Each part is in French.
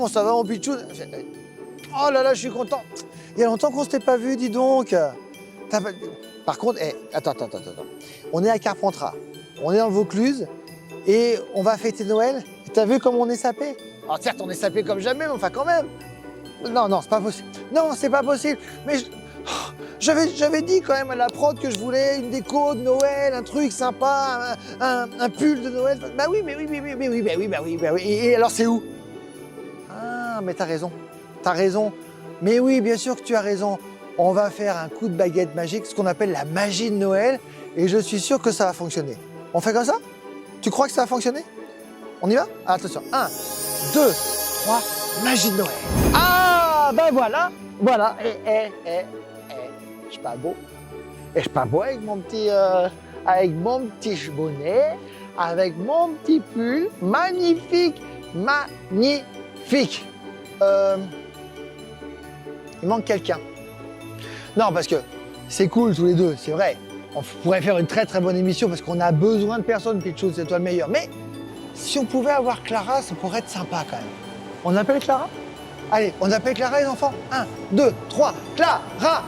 ça va mon pitchoun? Oh là là, je suis content. Il y a longtemps qu'on ne s'était pas vu, dis donc. Par contre, attends. On est à Carpentras, on est dans le Vaucluse et on va fêter Noël. T'as vu comme on est sapé? Alors certes, on est sapé comme jamais, mais enfin quand même. Non, c'est pas possible. Non, c'est pas possible. Mais j'avais dit quand même à la prod que je voulais une déco de Noël, un truc sympa, un pull de Noël. Bah oui. Et alors c'est où? Ah, mais t'as raison. Mais oui, bien sûr que tu as raison. On va faire un coup de baguette magique, ce qu'on appelle la magie de Noël, et je suis sûr que ça va fonctionner. On fait comme ça? Tu crois que ça va fonctionner? On y va? Ah, attention, 1, 2, 3, magie de Noël. Ah, ben voilà. Je suis pas beau. Et je suis pas beau avec mon petit bonnet, avec mon petit pull. Magnifique. Il manque quelqu'un. Non, parce que c'est cool tous les deux, c'est vrai. On pourrait faire une très très bonne émission parce qu'on a besoin de personnes, Pitchoun, c'est toi le meilleur. Mais si on pouvait avoir Clara, ça pourrait être sympa quand même. On appelle Clara? Allez, on appelle Clara les enfants. 1, 2, 3, Clara. Ah,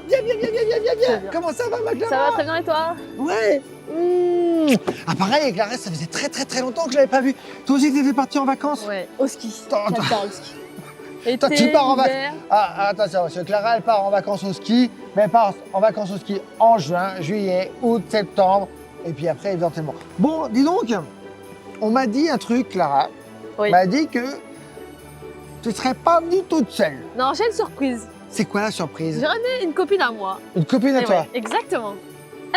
viens. Comment ça va ma Clara? Ça va très bien et toi? Ouais. Ah pareil, Clara, ça faisait très longtemps que je l'avais pas vu. Toi aussi, tu étais parti en vacances? Ouais, au ski. J'adore le ski. Toi, tu pars en vacances. Hiver. Ah, attention, parce que Clara, elle part en vacances au ski, mais elle part en vacances au ski en juin, juillet, août, septembre, et puis après, éventuellement. Bon, dis donc, on m'a dit un truc, Clara. Oui. On m'a dit que tu ne serais pas venue toute seule. Non, j'ai une surprise. C'est quoi la surprise? J'ai ramené une copine à moi. Une copine à Et toi? ouais, exactement.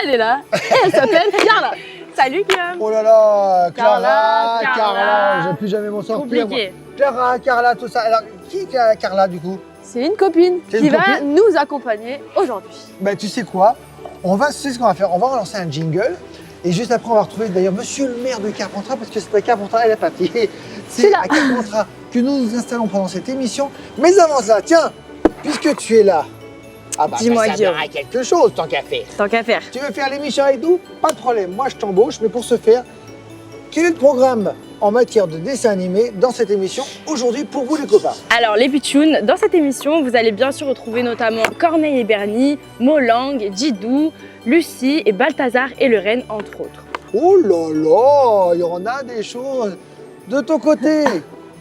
Elle est là. Et elle s'appelle Carla. Salut Guillaume. Oh là là, Carla, Carla. j'ai plus jamais mon sortir. Compliqué. Clara, Carla, tout ça. Alors, qui est Carla du coup? C'est une copine C'est qui une va copine nous accompagner aujourd'hui. Ben, tu sais quoi? Tu sais ce qu'on va faire? On va relancer un jingle. Et juste après, on va retrouver d'ailleurs monsieur le maire de Carpentras, parce que c'est à Carpentras, elle est partie. C'est à Carpentras que nous nous installons pendant cette émission. Mais avant ça, tiens, puisque tu es là, Dis-moi, ça servira à quelque chose, tant qu'à faire. Tant qu'à faire. Tu veux faire l'émission avec nous? Pas de problème, moi je t'embauche, mais pour ce faire, quel est le programme en matière de dessin animé dans cette émission aujourd'hui pour vous les copains? Alors les pitchouns, dans cette émission, vous allez bien sûr retrouver notamment Corneille et Bernie, Molang, Didou, Lucie et Balthazar et le Renne, entre autres. Oh là là, il y en a des choses. De ton côté,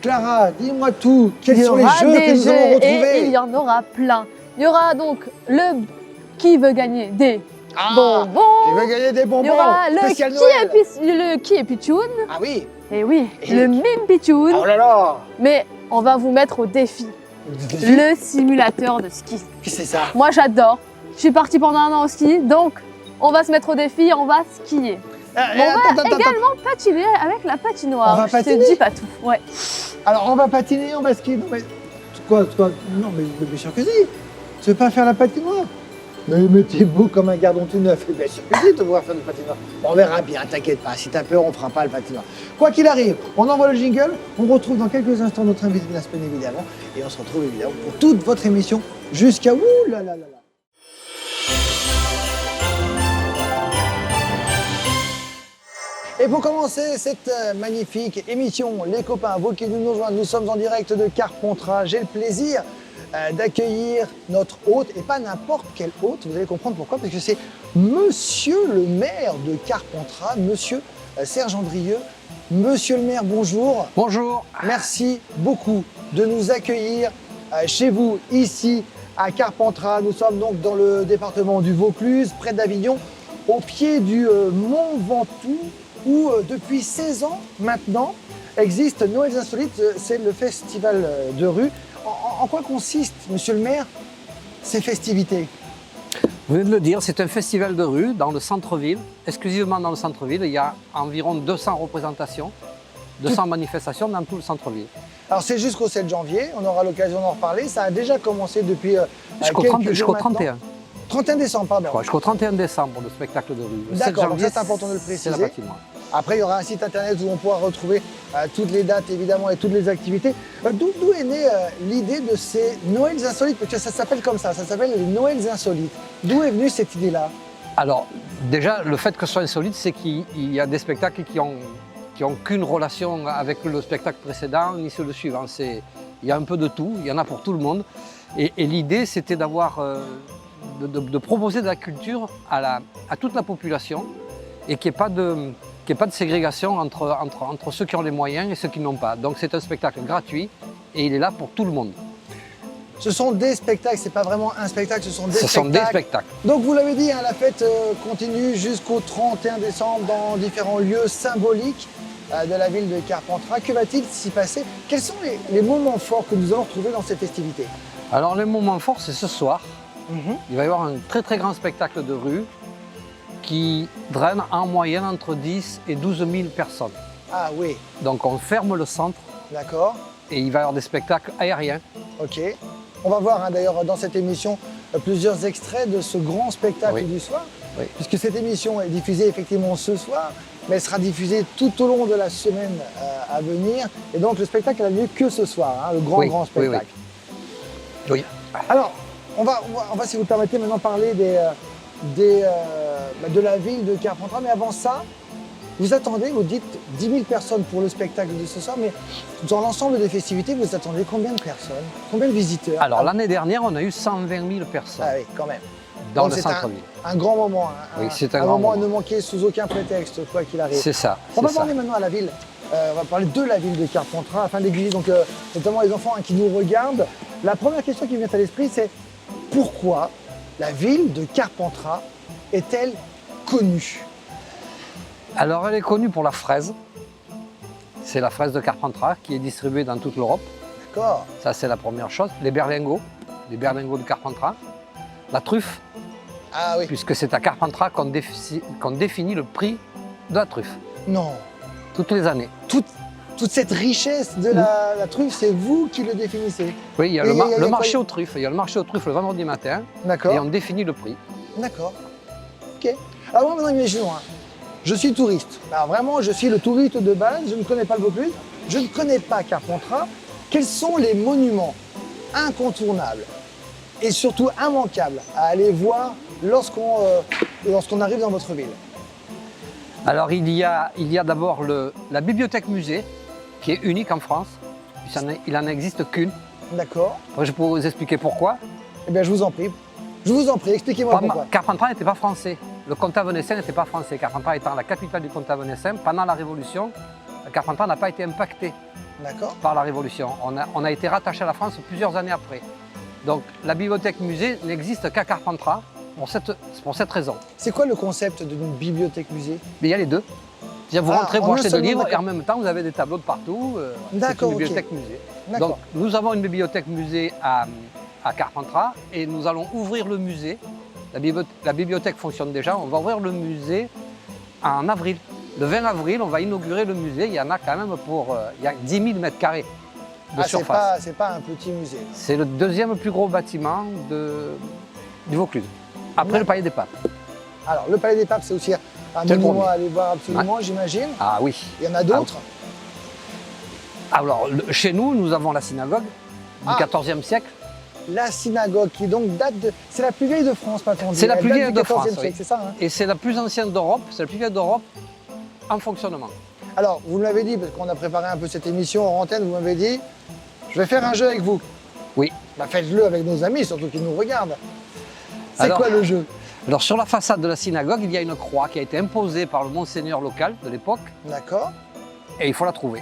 Clara, dis-moi tout. Quels sont les jeux que nous allons retrouver? Et il y en aura plein. Il y aura donc le qui veut gagner des bonbons. Qui veut gagner des bonbons? Il y aura Spécial Noël. le qui est pitchoun. Ah oui. Et oui, Et le mime pitchoun. Oh là là. Mais on va vous mettre au défi. Le simulateur de ski. Qu'est-ce que c'est ça? Moi j'adore. Je suis partie pendant 1 an au ski, donc on va se mettre au défi, on va skier. On va également patiner avec la patinoire. On va patiner? Je te dis pas tout. Ouais. Alors on va patiner, on va skier. Non, mais... Quoi? Non mais bien sûr que si. Tu veux pas faire la patinoire? Mais t'es beau comme un gardon tout neuf. Bien sûr que si, te voir faire du patinoire. On verra bien, t'inquiète pas. Si t'as peur, on fera pas le patinoire. Quoi qu'il arrive, on envoie le jingle. On retrouve dans quelques instants notre invité de la semaine évidemment. Et on se retrouve évidemment pour toute votre émission jusqu'à... Ouh là là là là. Et pour commencer cette magnifique émission, les copains, vous qui nous rejoignent, nous sommes en direct de Carpentras. J'ai le plaisir d'accueillir notre hôte, et pas n'importe quel hôte, vous allez comprendre pourquoi, parce que c'est monsieur le maire de Carpentras, monsieur Serge Andrieux. Monsieur le maire, bonjour. Bonjour. Merci beaucoup de nous accueillir chez vous, ici à Carpentras. Nous sommes donc dans le département du Vaucluse, près d'Avignon, au pied du Mont Ventoux, où depuis 16 ans maintenant existe Noëls Insolites, c'est le festival de rue. En quoi consiste, monsieur le maire, ces festivités? Vous venez de le dire, c'est un festival de rue dans le centre-ville, exclusivement dans le centre-ville. Il y a environ 200 représentations, 200 manifestations dans tout le centre-ville. Alors c'est jusqu'au 7 janvier, on aura l'occasion d'en reparler. Ça a déjà commencé depuis Jusqu'au 31. 31 décembre, pardon. Jusqu'au 31 décembre, le spectacle de rue. Le 7 D'accord, donc janvier, ça c'est important de le c'est la préciser. patinoire. Après, il y aura un site internet où on pourra retrouver toutes les dates évidemment et toutes les activités. D'où est née l'idée de ces Noëls Insolites? Parce que ça s'appelle comme ça s'appelle les Noëls Insolites. D'où est venue cette idée-là? Alors, déjà, le fait que ce soit insolite, c'est qu'il y a des spectacles qui ont qui n'ont qu'une relation avec le spectacle précédent ni sur le suivant. Il y a un peu de tout, il y en a pour tout le monde. Et l'idée, c'était de proposer de la culture à toute la population et qu'il n'y ait pas de ségrégation entre ceux qui ont les moyens et ceux qui n'ont pas. Donc c'est un spectacle gratuit et il est là pour tout le monde. Ce sont des spectacles, c'est pas vraiment un spectacle, ce sont des Ce spectacles. sont des spectacles. Donc vous l'avez dit, hein, la fête continue jusqu'au 31 décembre dans différents lieux symboliques de la ville de Carpentras. Que va-t-il s'y passer? Quels sont les moments forts que nous allons retrouver dans ces festivités? Alors les moments forts, c'est ce soir. Il va y avoir un très très grand spectacle de rue qui draine en moyenne entre 10 et 12 000 personnes. Ah oui, Donc on ferme le centre d'accord, et il va y avoir des spectacles aériens. ok. On va voir hein, d'ailleurs dans cette émission plusieurs extraits de ce grand spectacle Oui. du soir, Oui. puisque cette émission est diffusée effectivement ce soir, mais elle sera diffusée tout au long de la semaine à venir. Et donc le spectacle a lieu que ce soir, hein, le grand Oui, grand oui, spectacle. Oui. Alors, on va, si vous le permettez, maintenant parler de la ville de Carpentras. Mais avant ça, vous attendez, vous dites 10 000 personnes pour le spectacle de ce soir, mais dans l'ensemble des festivités, vous attendez combien de personnes? Combien de visiteurs? Alors l'année dernière, on a eu 120 000 personnes Ah oui, quand même. dans Donc, le c'est centre-ville. un grand moment, hein, Oui, c'est un un grand moment à moment. ne manquer sous aucun prétexte, quoi qu'il arrive. C'est ça. On va c'est ça. parler maintenant à la ville. On va parler de la ville de Carpentras afin d'aiguiller donc notamment les enfants hein, qui nous regardent. La première question qui me vient à l'esprit, c'est pourquoi la ville de Carpentras est-elle connue? Alors elle est connue pour la fraise. C'est la fraise de Carpentras qui est distribuée dans toute l'Europe. D'accord. Ça c'est la première chose. Les berlingots de Carpentras. La truffe, Ah oui. puisque c'est à Carpentras qu'on définit le prix de la truffe, Non. toutes les années. Toute cette richesse de la truffe, c'est vous qui le définissez. Oui, il y a Et le, il y a le quoi marché aux truffes. Il y a le marché aux truffes le vendredi matin et D'accord. on définit le prix. D'accord. Ok. Alors moi, maintenant, imaginons, hein, je suis touriste. Alors vraiment, je suis le touriste de base, je ne connais pas le Vaucluse, je ne connais pas Carpentras. Quels sont les monuments incontournables et surtout immanquables à aller voir lorsqu'on arrive dans votre ville? Alors il y a d'abord la bibliothèque musée qui est unique en France. Il n'en existe qu'une. D'accord. Après, je pourrais vous expliquer pourquoi. Eh bien, je vous en prie. Je vous en prie, expliquez-moi pourquoi. Carpentras n'était pas français. Le comtat venaissin n'était pas français. Carpentras étant la capitale du comtat venaissin, pendant la Révolution, Carpentras n'a pas été impacté D'accord. par la Révolution. On a été rattaché à la France plusieurs années après. Donc la bibliothèque musée n'existe qu'à Carpentras pour cette raison. C'est quoi le concept d'une bibliothèque-musée? Mais il y a les deux. C'est-à-dire vous rentrez, en vous un achetez seul de livres mot, et en même temps vous avez des tableaux de partout. C'est D'accord, une ok. bibliothèque musée. D'accord. Donc nous avons une bibliothèque musée à Carpentras et nous allons ouvrir le musée. La bibliothèque fonctionne déjà, on va ouvrir le musée en avril. Le 20 avril, on va inaugurer le musée. Il y en a quand même il y a 10 000 mètres carrés de surface. C'est pas un petit musée. C'est le deuxième plus gros bâtiment du Vaucluse, après le Palais des Papes. Alors, le Palais des Papes, c'est aussi un C'est le monument premier. à aller voir absolument, j'imagine. Ah oui. Il y en a d'autres. Alors chez nous, nous avons la synagogue du Ah. XIVe siècle. La synagogue qui donc date de... C'est la plus vieille de France, pas-t-on dit. C'est la Elle plus date vieille du de 14e France, siècle, oui. c'est ça, hein? Et c'est la plus ancienne d'Europe, c'est la plus vieille d'Europe en fonctionnement. Alors, vous me l'avez dit, parce qu'on a préparé un peu cette émission en antenne, vous m'avez dit, je vais faire un jeu avec vous. Oui. Bah, faites-le avec nos amis, surtout qui nous regardent. C'est Alors- quoi le jeu? Alors sur la façade de la synagogue, il y a une croix qui a été imposée par le monseigneur local de l'époque D'accord. et il faut la trouver.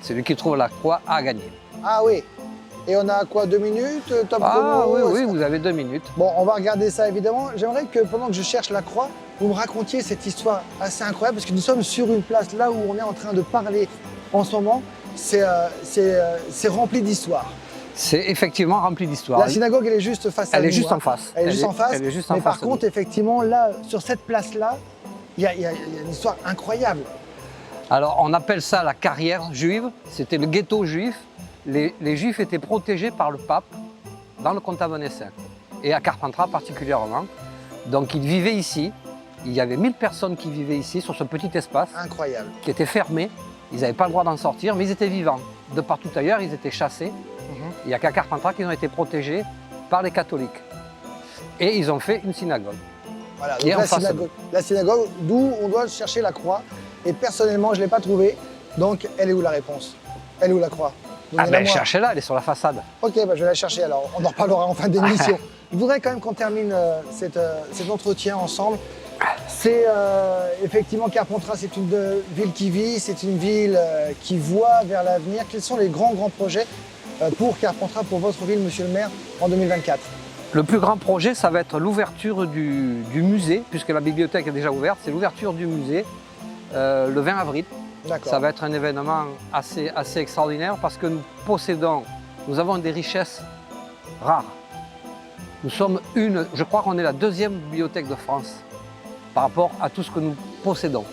Celui qui trouve la croix a gagné. Ah oui. Et on a quoi, 2 minutes, top Ah chrono, oui, est-ce oui, que- vous avez 2 minutes. Bon, on va regarder ça évidemment. J'aimerais que pendant que je cherche la croix, vous me racontiez cette histoire assez incroyable parce que nous sommes sur une place là où on est en train de parler en ce moment. C'est rempli d'histoire. C'est effectivement rempli d'histoire. La synagogue, elle est juste face à Elle nous. est juste hein. en face. Elle est juste en face. Elle est juste en Mais face par de contre, nous. effectivement, là, sur cette place-là, il y a une histoire incroyable. Alors on appelle ça la carrière juive. C'était le ghetto juif. Les juifs étaient protégés par le pape dans le comtat venaissin et à Carpentras particulièrement. Donc ils vivaient ici. Il y avait 1000 personnes qui vivaient ici sur ce petit espace Incroyable. qui était fermé. Ils n'avaient pas le droit d'en sortir, mais ils étaient vivants. De partout ailleurs, ils étaient chassés. Il n'y a qu'à Carpentras qu'ils ont été protégés par les catholiques. Et ils ont fait une synagogue. Voilà, Qui est donc en face de la synagogue d'où on doit chercher la croix. Et personnellement, je ne l'ai pas trouvée. Donc, elle est où la réponse? Elle est où la croix? Ah Donnez-la ben moi. cherchez-la, elle est sur la façade. Ok, bah, je vais la chercher alors. On en reparlera en fin d'émission. Je voudrais quand même qu'on termine cet entretien ensemble. C'est effectivement Carpentras, c'est une ville qui vit, c'est une ville qui voit vers l'avenir. Quels sont les grands projets pour Carpentras, pour votre ville, monsieur le maire, en 2024? Le plus grand projet, ça va être l'ouverture du musée, puisque la bibliothèque est déjà ouverte. C'est l'ouverture du musée le 20 avril. D'accord. Ça va être un événement assez extraordinaire parce que nous avons des richesses rares. Nous sommes je crois qu'on est la deuxième bibliothèque de France par rapport à tout ce que nous possédons.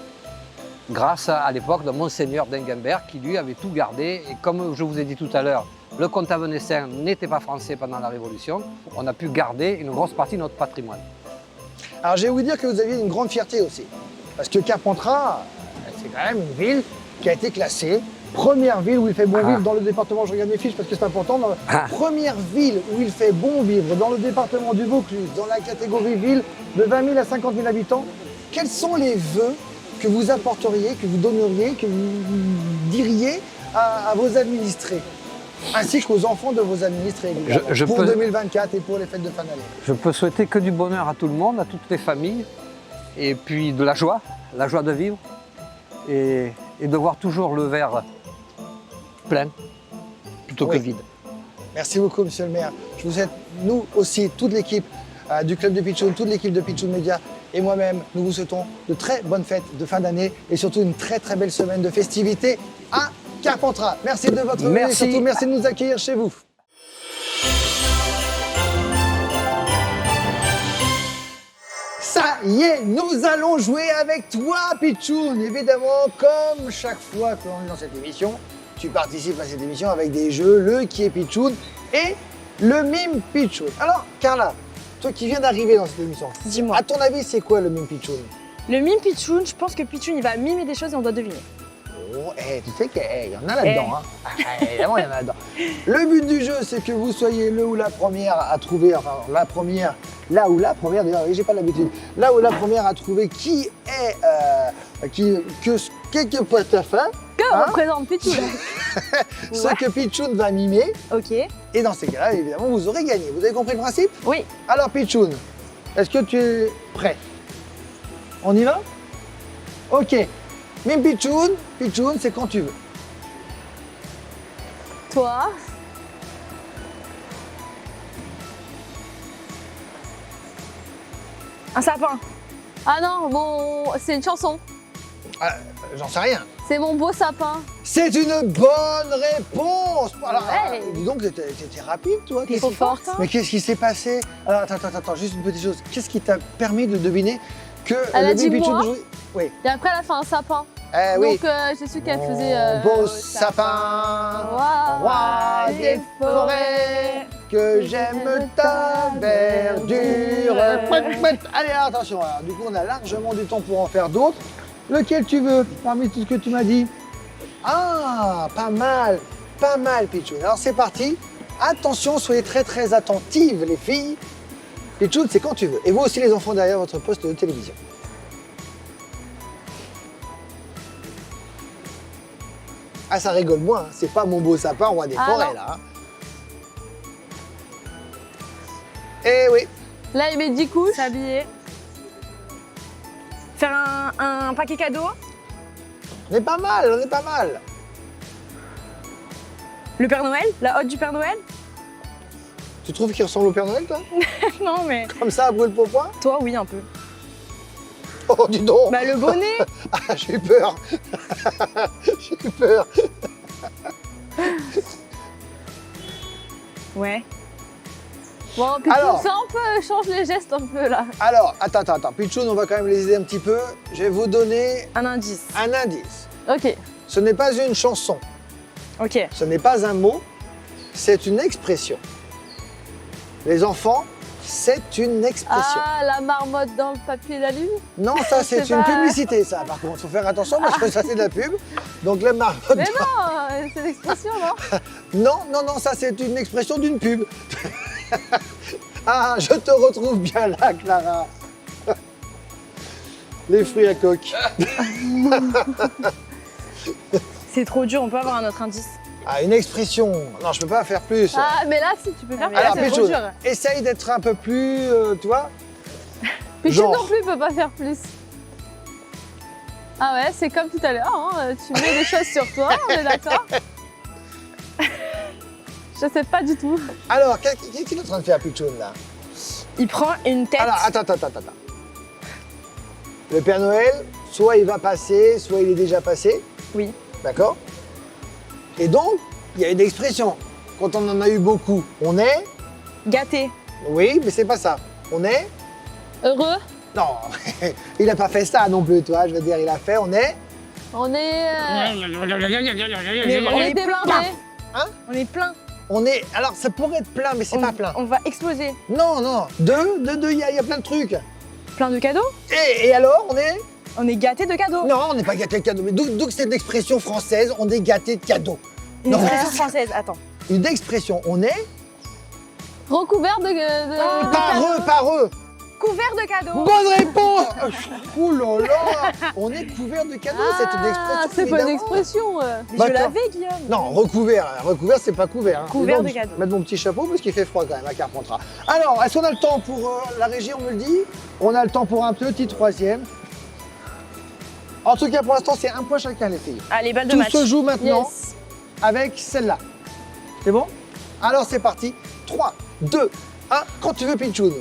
Grâce à l'époque de Monseigneur d'Engenberg qui lui avait tout gardé. Et comme je vous ai dit tout à l'heure, le comte Avenecin n'était pas français pendant la Révolution. On a pu garder une grosse partie de notre patrimoine. Alors, je vais vous dire que vous aviez une grande fierté aussi. Parce que Carpentras, c'est quand même une ville qui a été classée première ville où il fait bon vivre dans le département. Je regarde mes fiches parce que c'est important. Première ville où il fait bon vivre dans le département du Vaucluse, dans la catégorie ville de 20 000 à 50 000 habitants. Quels sont les vœux que vous apporteriez, que vous donneriez, que vous diriez à vos administrés, ainsi qu'aux enfants de vos administrés, évidemment, pour 2024 et pour les fêtes de fin d'année? Je peux souhaiter que du bonheur à tout le monde, à toutes les familles, et puis de la joie de vivre, et de voir toujours le verre plein plutôt que vide. Merci beaucoup, monsieur le maire. Je vous souhaite, nous aussi, toute l'équipe du club de Pitchoun, toute l'équipe de Pitchoun Média et moi-même, nous vous souhaitons de très bonnes fêtes de fin d'année et surtout une très belle semaine de festivités à Carpentras. Merci de votre venue et surtout merci de nous accueillir chez vous. Ça y est, nous allons jouer avec toi, Pitchoun. Évidemment, comme chaque fois que l'on est dans cette émission, tu participes à cette émission avec des jeux, le qui est Pitchoun et le mime Pitchoun. Alors, Carla, toi qui viens d'arriver dans cette émission, dis-moi. À ton avis, c'est quoi le mime Pitchoun? Le mime Pitchoun, je pense que Pitchoun il va mimer des choses et on doit deviner. Oh, tu sais qu'il y en a là-dedans. Évidemment, il y en a là-dedans. Le but du jeu, c'est que vous soyez le ou la première à trouver, enfin la première, là ou la première, d'ailleurs, j'ai pas l'habitude, là ou la première à trouver qui est, que peut ta fin. Comme on présente Pitchoun. Ce que Pitchoun va mimer. Ok. Et dans ces cas-là, évidemment, vous aurez gagné. Vous avez compris le principe? Oui. Alors, Pitchoun, est-ce que tu es prêt? On y va? Ok. Mime Pitchoun, Pitchoun, c'est quand tu veux. Toi. Un sapin. Ah non, bon, c'est une chanson. Ah, j'en sais rien. C'est mon beau sapin. C'est une bonne réponse. Alors, Ouais. dis donc, t'étais rapide, toi. T'es trop forte. Mais qu'est-ce qui s'est passé? Alors, attends, juste une petite chose. Qu'est-ce qui t'a permis de deviner que Elle le a dit Mime Pitchoun moi. d'aujourd'hui- Oui. Et après, elle a fait un sapin. Oui. Donc, j'ai su qu'elle faisait. Beau sapin, roi des forêts, que j'aime ta verdure. Allez, attention, alors, du coup, on a largement du temps pour en faire d'autres. Lequel tu veux parmi tout ce que tu m'as dit? Ah, pas mal, Pitchoun. Alors, c'est parti. Attention, soyez très attentives, les filles. Pitchoun, c'est quand tu veux. Et vous aussi, les enfants, derrière votre poste de télévision. Ah, ça rigole moins, hein. C'est pas mon beau sapin, roi des forêts, non. là. Hein. Eh oui. Là, il met 10 couches. S'habiller. Faire un paquet cadeau. On est pas mal. Le Père Noël. La hotte du Père Noël. Tu trouves qu'il ressemble au Père Noël, toi? Non mais. Comme ça, à brûle pour point? Toi oui un peu. Oh, dis donc. Bah le bonnet. Ah, j'ai eu peur. J'ai eu peur. Ouais. Bon, puis Alors. tout ça, on peut change les gestes un peu là. Alors, attends. Pitchoun, on va quand même les aider un petit peu. Je vais vous donner Un indice. un indice. Ok. Ce n'est pas une chanson. Ok. Ce n'est pas un mot. C'est une expression. Les enfants, c'est une expression. Ah, la marmotte dans le papier d'alu. Non, ça, c'est C'est une pas- publicité, ça. Par contre, il faut faire attention parce que ça, c'est de la pub. Donc, la marmotte. Mais non, c'est l'expression, non? Non, ça, c'est une expression d'une pub. Ah, je te retrouve bien là, Clara. Les fruits à coque. C'est trop dur, on peut avoir un autre indice. Ah, une expression. Non, je peux pas faire plus. Ah, mais là, si, tu peux faire mais là, Alors, c'est trop Pichoun, dur. essaye d'être un peu plus, tu vois. Pichoun genre. non plus peut pas faire plus. Ah ouais, c'est comme tout à l'heure, hein, tu mets des choses sur toi, on est d'accord? Je sais pas du tout. Alors, qu'est-ce qu'il est en train de faire, Pichoun, là? Il prend une tête. Alors, attends. Le Père Noël, soit il va passer, soit il est déjà passé. Oui. D'accord? Et donc, il y a une expression. Quand on en a eu beaucoup, on est... Gâté. Oui, mais c'est pas ça. On est... Heureux, Non, il n'a pas fait ça non plus, toi. Je veux dire, il a fait, on est... on est. on On est est déblindé. On est plein. On est... Alors, ça pourrait être plein, mais c'est pas plein. On va exploser. Non. Deux, il y a plein de trucs. Plein de cadeaux. Et alors, on est... On est gâté de cadeaux. Non, on n'est pas gâté de cadeaux. Mais d'où que c'est une expression française, on est gâté de cadeaux. Une Non. expression française. Attends. Une expression, on est... Recouvert de Par eux. Couvert de cadeaux. Bonne réponse. Ouh là là. On est couvert de cadeaux, c'est une expression. Ah, c'est pas une évidemment. expression. Mais Bah, je attends. l'avais, Guillaume. Non, recouvert. Recouvert, c'est pas couvert. Hein. Couvert Donc, de cadeaux. Mettre mon petit chapeau parce qu'il fait froid quand même à Carpentras. Alors, est-ce qu'on a le temps pour la régie, on me le dit? On a le temps pour un petit troisième. En tout cas, pour l'instant, c'est un point chacun, les filles. Allez, balle de Tout match. se joue maintenant Yes. avec celle-là. C'est bon? Alors, c'est parti. 3, 2, 1. Quand tu veux, Pichoun.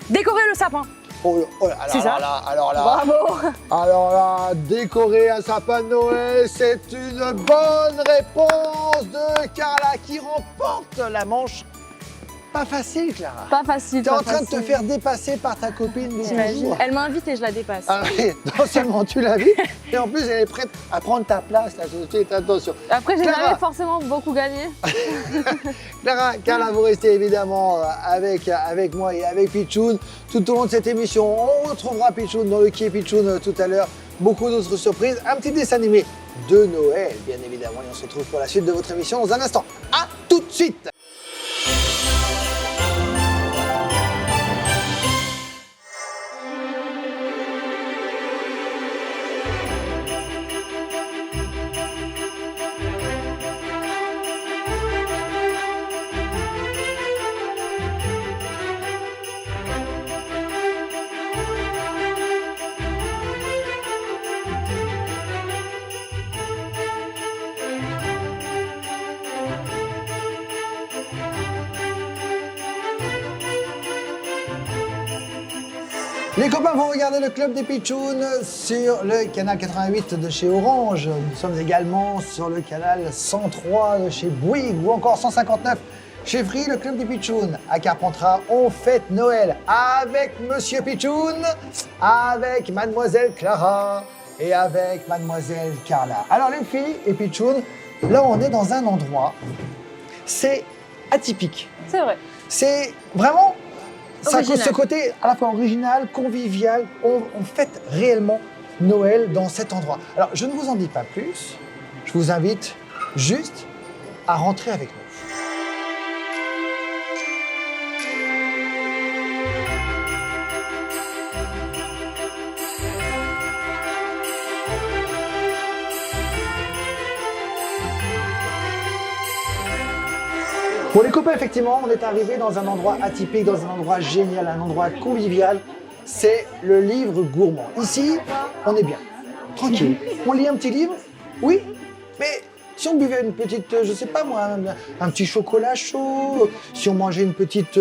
Décorer le sapin. Oh, là, C'est ça. alors là. Bravo. Alors là, décorer un sapin de Noël, c'est une bonne réponse de Carla qui remporte la manche. Pas facile, Clara. Pas facile. T'es en pas train de te facile. faire dépasser par ta copine de T'imagines? toujours. Elle m'invite et je la dépasse. Ah oui, non seulement tu l'as vu, et en plus elle est prête à prendre ta place là tout de suite, attention. Après, j'ai Clara. jamais forcément beaucoup gagné. Clara, Carla, vous restez évidemment avec moi et avec Pichoun tout au long de cette émission. On retrouvera Pichoun dans le Qui est Pichoun tout à l'heure. Beaucoup d'autres surprises. Un petit dessin animé de Noël, bien évidemment. Et on se retrouve pour la suite de votre émission dans un instant. À tout de suite. Les copains vont regarder le Club des Pichouns sur le canal 88 de chez Orange. Nous sommes également sur le canal 103 de chez Bouygues ou encore 159 chez Free. Le Club des Pichouns à Carpentras, on fête Noël avec Monsieur Pichoun, avec Mademoiselle Clara et avec Mademoiselle Carla. Alors les filles et Pichoun, là on est dans un endroit, c'est atypique. C'est vrai. C'est vraiment... Ça, Original. ce côté à la fois original, convivial, on fête réellement Noël dans cet endroit. Alors, je ne vous en dis pas plus, je vous invite juste à rentrer avec nous. Pour les copains, effectivement, on est arrivé dans un endroit atypique, dans un endroit génial, un endroit convivial. C'est le livre gourmand. Ici, on est bien, tranquille. On lit un petit livre, oui, mais si on buvait une petite, je sais pas moi, un petit chocolat chaud, si on mangeait une petite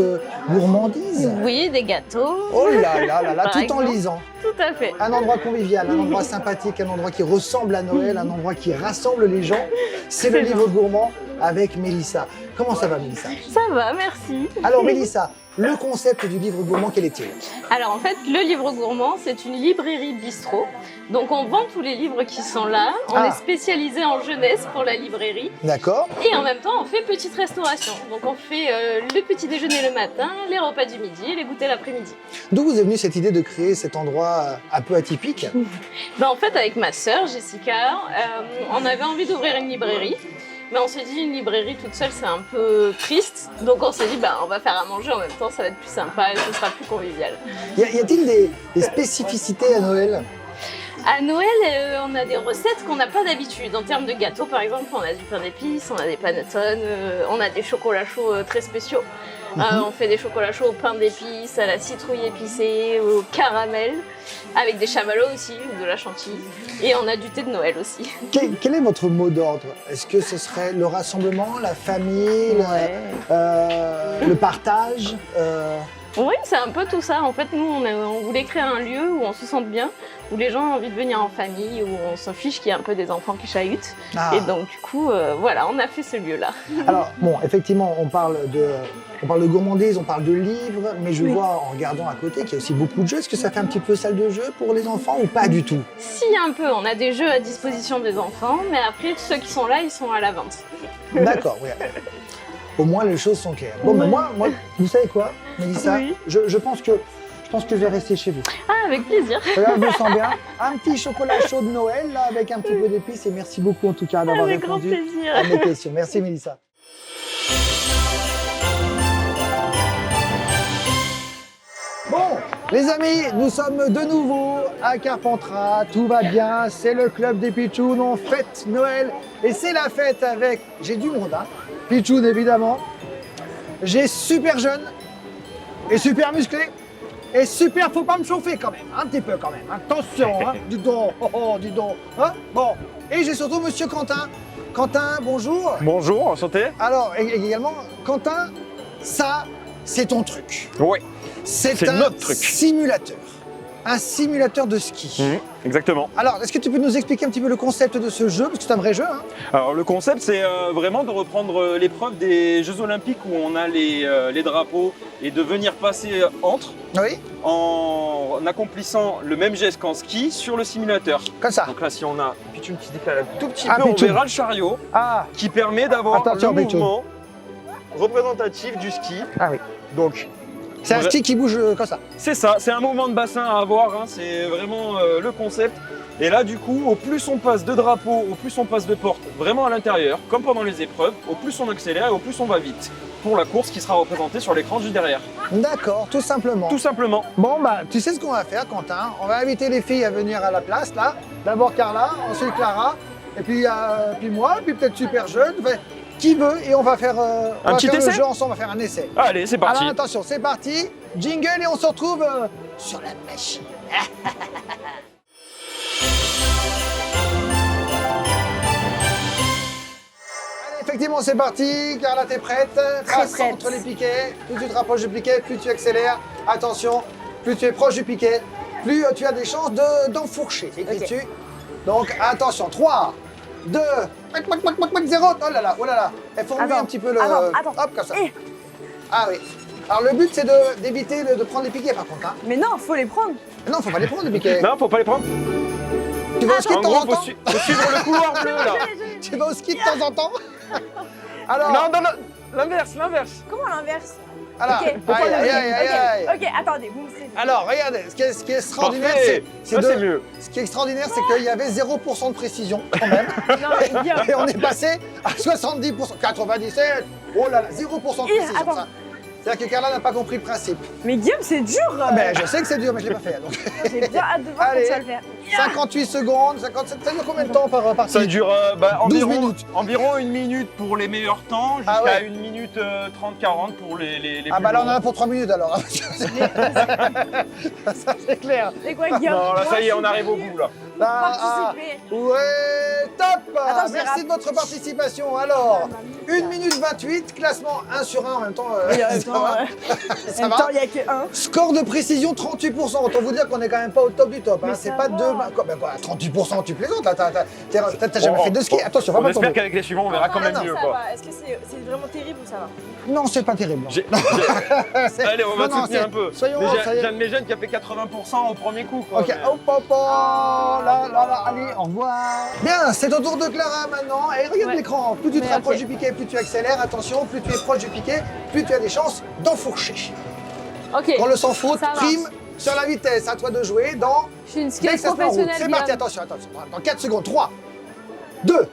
gourmandise. Oui, des gâteaux. Oh là là là là, Par tout en exemple. lisant. Tout à fait. Un endroit convivial, un endroit sympathique, un endroit qui ressemble à Noël, un endroit qui rassemble les gens. C'est le livre gourmand avec Mélissa. Comment ça va, Mélissa? Ça va, merci. Alors, Mélissa, le concept du livre gourmand, quel est-il? Alors en fait, le livre gourmand, c'est une librairie bistrot. Donc on vend tous les livres qui sont là. On Ah. est spécialisé en jeunesse pour la librairie. D'accord. Et en même temps, on fait petite restauration. Donc on fait le petit déjeuner le matin, les repas du midi et les goûters l'après-midi. D'où vous est venue cette idée de créer cet endroit un peu atypique? En fait, avec ma sœur Jessica, on avait envie d'ouvrir une librairie. Mais on s'est dit, une librairie toute seule, c'est un peu triste. Donc on s'est dit, bah, on va faire à manger en même temps, ça va être plus sympa et ce sera plus convivial. Y a-t-il des spécificités à Noël? À Noël, on a des recettes qu'on n'a pas d'habitude. En termes de gâteaux, par exemple, on a du pain d'épices, on a des panettone, on a des chocolats chauds très spéciaux. On fait des chocolats chauds au pain d'épices, à la citrouille épicée, au caramel, avec des chamallows aussi, ou de la chantilly. Et on a du thé de Noël aussi. Quel est votre mot d'ordre? Est-ce que ce serait le rassemblement, la famille, le partage Oui, c'est un peu tout ça. En fait, nous, on voulait créer un lieu où on se sente bien, où les gens ont envie de venir en famille, où on s'en fiche qu'il y ait un peu des enfants qui chahutent. Et donc, du coup, voilà, on a fait ce lieu-là. Alors, bon, effectivement, on parle de gourmandise, on parle de livres, mais je vois en regardant à côté qu'il y a aussi beaucoup de jeux. Est-ce que ça fait un petit peu salle de jeu pour les enfants ou pas du tout? Si, un peu. On a des jeux à disposition des enfants, mais après, ceux qui sont là, ils sont à la vente. D'accord, oui. Au moins, les choses sont claires. Bon, mais moi, vous savez quoi, Mélissa? Oui. Je pense que je vais rester chez vous. Ah, avec plaisir. Regarde, je me sens bien. Un petit chocolat chaud de Noël, là, avec un petit peu d'épices. Et merci beaucoup, en tout cas, d'avoir Avec grand répondu plaisir. à mes questions. Merci, Mélissa. Bon, les amis, nous sommes de nouveau à Carpentras. Tout va bien, c'est le club des Pitchouns. On fête Noël et c'est la fête avec... J'ai du monde, hein. Pitchoun, évidemment. J'ai super jeune et super musclé. Et super, faut pas me chauffer quand même, un petit peu quand même. Attention, hein. Dis donc, dis donc. Hein, bon, et j'ai surtout Monsieur Quentin. Quentin, bonjour. Bonjour, enchanté. Alors, également, Quentin, ça, c'est ton truc. Oui, C'est c'est un notre truc. simulateur. Un simulateur de ski. Exactement. Alors, est-ce que tu peux nous expliquer un petit peu le concept de ce jeu? Parce que c'est un vrai jeu, hein. Alors le concept, c'est vraiment de reprendre l'épreuve des Jeux Olympiques où on a les drapeaux et de venir passer entre Oui, en accomplissant le même geste qu'en ski sur le simulateur. comme ça. Donc là, si on a Pitchoun qui se décale un tout petit Ah, peu, on Pitchoun. verra le chariot Ah, qui permet d'avoir Attention, le Pitchoun. mouvement représentatif du ski. ah oui. Donc C'est un Ouais. ski qui bouge comme ça. c'est ça, c'est un mouvement de bassin à avoir, hein, c'est vraiment le concept. Et là, du coup, au plus on passe de drapeaux, au plus on passe de portes vraiment à l'intérieur, comme pendant les épreuves, au plus on accélère et au plus on va vite pour la course qui sera représentée sur l'écran juste derrière. D'accord, tout simplement. Tout simplement. Bon, bah, tu sais ce qu'on va faire, Quentin? On va inviter les filles à venir à la place, là. D'abord Carla, ensuite Clara, et puis, puis moi, puis peut-être Super Jeune. Enfin, qui veut, et on va faire, petit le essai jeu ensemble, on va faire un essai. Allez, c'est parti. Alors attention, c'est parti. Jingle et on se retrouve sur la machine. Allez, effectivement, c'est parti. Carla, t'es prête? Passe prête. entre les piquets. Plus tu te rapproches du piquet, plus tu accélères. Attention, plus tu es proche du piquet, plus tu as des chances d'enfourcher. C'est écrit Ok. dessus. Donc attention, 3, 2, 0. Oh là là, oh là là. Elle formule Attends, un petit peu le... attends. Hop, comme ça. Eh. Ah oui. Alors le but c'est d'éviter de prendre les piquets par contre. Hein. Mais non, faut les prendre. Non, faut pas les prendre les piquets. Non, faut pas les prendre. Tu vas au ski de En temps gros, en temps faut suivre le couloir bleu là. Tu vas au ski de temps en temps Alors, Non, l'inverse, l'inverse. Comment l'inverse? alors, Ok, aïe, aïe, aïe, aïe, aïe. Ok, attendez, vous me serez. Alors, regardez, ce qui est extraordinaire, Parfait. c'est Ça, de- c'est mieux. ce qui est extraordinaire, c'est qu'il y avait 0% de précision quand même. Non, mais Guillaume. Et on est passé à 70%, 97. Oh là là, 0% de Et, précision. attends. Ça. C'est-à-dire que Carla n'a pas compris le principe. Mais Guillaume, c'est dur. Mais je sais que c'est dur, mais je l'ai pas fait. Donc. J'ai bien hâte de voir quand Allez. tu vas le faire. 58 secondes, 57, ça dure combien de temps par partie? Ça dure 12 environ, minutes. enviouron 1 minute pour les meilleurs temps, jusqu'à Ah ouais. 1 minute 30-40 pour les Ah plus bah là on longs. en a pour 3 minutes alors. Ça c'est clair. C'est quoi, Guillaume? Non, là Moi, ça y est, je on suis arrive au venue bout là. Là, ah, participer. ouais, top. Attends, je Merci de votre participation. Alors, 1 minute 28, classement 1 sur 1 en même temps. Oui, en même ça temps, va. En Ça même va. temps, il n'y a que un. Score de précision 38%. Autant vous dire qu'on est quand même pas au top du top. Hein. Mais C'est ça pas va. 2. Ben quoi, 38%, tu plaisantes là. T'as jamais fait de ski. Attention, va On pas espère tomber. qu'avec les suivants, on verra quand même non, mieux Ça quoi. va. Est-ce que c'est vraiment terrible ou ça va? Non, c'est pas terrible. non. C'est- Allez, on va non, non, soutenir c'est- un peu. Soyons Déjà, ça y est. j'ai un de mes jeunes qui a fait 80% au premier coup quoi. Ok, mais- hop, hop, hop, là, allez, au revoir. Bien, c'est au tour de Clara maintenant. Et regarde Ouais. l'écran, plus tu te Mais rapproches ok. du piquet, plus tu accélères. Attention, plus tu es proche du piquet, plus tu as des chances d'enfourcher. Ok. Quand le sans faute Ça marche. prime sur la vitesse, à toi de jouer dans... Je suis une Dès skieuse que ça se met en route. professionnelle. C'est parti, Guillaume. attention. Dans 4 secondes, 3, 2,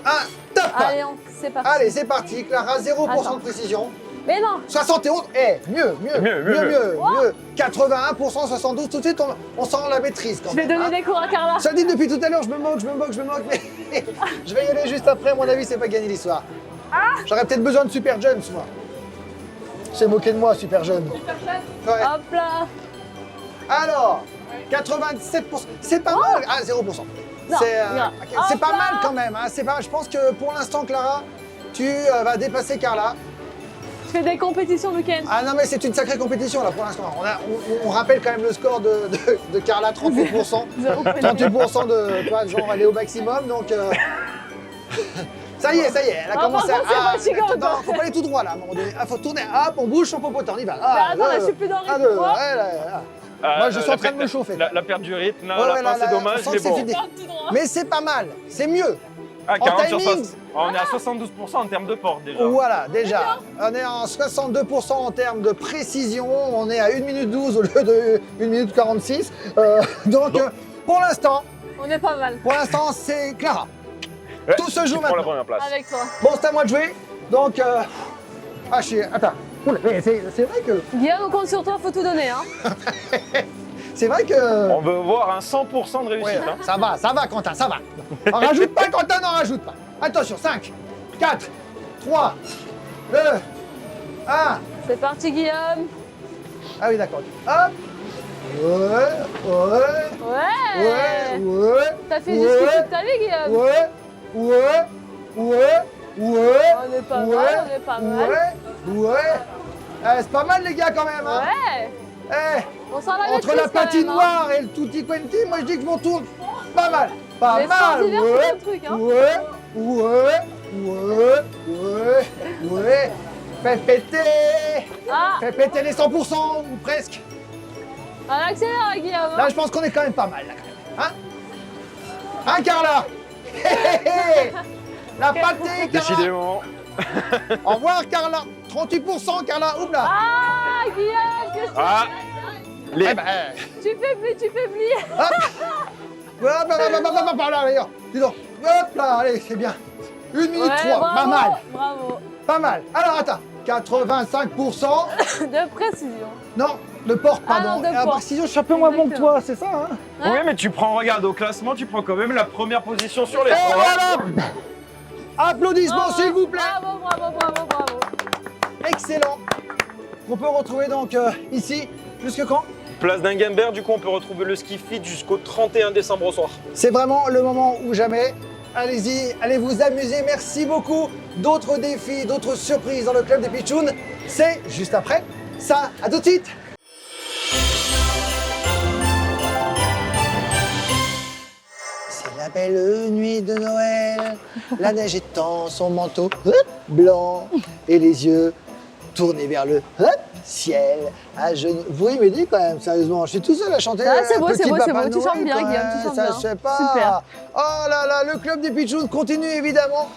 1, top. Top. Allez, c'est parti. Allez, c'est parti. Clara, 0% Attends. de précision. Mais non. 71, mieux. Mieux. 81%, 72, tout de suite, on sent la maîtrise quand Je vais même. donner des cours à Carla. Ça dit depuis tout à l'heure, je me moque, mais je vais y aller juste après, à mon avis, c'est pas gagné l'histoire. J'aurais peut-être besoin de Super Jeunes, moi. C'est moqué de moi, Super Jeune. Ouais. Hop là. Alors, 87%, c'est pas mal. Ah, 0%. Non, C'est non. ok, c'est Hop pas là. mal quand même. Hein. C'est pas, je pense que pour l'instant, Clara, tu vas dépasser Carla. Je fais des compétitions le week-end. Ah non, mais c'est une sacrée compétition là pour l'instant. On rappelle quand même le score de Carla, 38%. 38% de, tu vois, genre, elle est au maximum, donc... Ça y est, elle a Ah, commencé par contre, c'est fatigant, non, faut pas aller tout droit là, à un moment donné. Ah, faut tourner, hop, on bouge son popotin, on y va. Mais attends, là, je suis plus dans le un, rythme. deux, Oh. ouais, là. Moi, je suis en train de me chauffer. La perte du rythme, là, Ouais, à la ouais, fin, là, c'est on dommage, sent mais que c'est bon. fini. Tout droit. Mais c'est pas mal, c'est mieux. Ah, 40 sur timing. 60. On est à 72% en termes de porte déjà. Voilà, déjà. On est en 62% en termes de précision. On est à 1 minute 12 au lieu de 1 minute 46. Donc, pour l'instant, c'est Clara. Ouais, Tout se joue tu prends la maintenant. première place. Avec toi. Bon, c'est à moi de jouer. Donc, attends. Oula, mais c'est vrai que... Guillaume, on compte sur toi, faut tout donner. Hein. C'est vrai que... On veut voir un 100% de réussite. Ouais, hein. ça va, Quentin, ça va. On rajoute pas, Quentin, n'en rajoute pas. Attention, 5, 4, 3, 2, 1. C'est parti, Guillaume. Ah oui, d'accord. Hop. Ouais. T'as fait jusqu'ici toute ta vie, Guillaume. Ouais. On est pas mal. C'est pas mal, les gars, quand même. Hein. Ouais. Eh, On sent la entre maîtrise la quand même, patinoire et le tutti quanti, moi je dis que je m'en tourne pas mal. Pas Les mal. sports d'hiver, c'est le truc, hein. Ouais. Fais péter. Ah, Fais péter les 100% ou presque. on accélère, Guillaume. Là, je pense qu'on est quand même pas mal, là, quand même. Hein, Carla. La pâtée, Carla. Décidément. Au revoir, Carla. 38%, Carla. Oups là. Ah, Guillaume, qu'est-ce que Ah, les... Eh ben, tu fais plier. hop, par là, d'ailleurs. Dis donc. Hop là, allez, c'est bien. 1 minute 3, bravo, pas mal. Bravo. Pas mal. Alors, attends. 85%. De précision. Non, de porte, pardon. non, de Ah, porte. précision, je suis un peu moins bon que toi, c'est ça, hein. Oui, mais tu prends, regarde, au classement, tu prends quand même la première position sur les Et trois. voilà. Applaudissements, Bravo, s'il vous plaît. Bravo. Excellent. On peut retrouver donc ici, jusque quand? Place d'Ingemberg, du coup, on peut retrouver le ski fit jusqu'au 31 décembre au soir. C'est vraiment le moment ou jamais. Allez-y, allez vous amuser. Merci beaucoup. D'autres défis, d'autres surprises dans le club des Pitchouns. C'est juste après ça. À tout de suite. C'est la belle nuit de Noël. La neige étend son manteau blanc et les yeux tournés vers le ciel à genoux. Vous m'aidez quand même, sérieusement. Je suis tout seul à chanter. Ah, c'est beau, Petit c'est beau. Papa Tu chantes Noël, bien, quand Guillaume, même. tu chantes Ça bien. se fait pas. Super. Oh là là, le club des Pitchouns continue évidemment.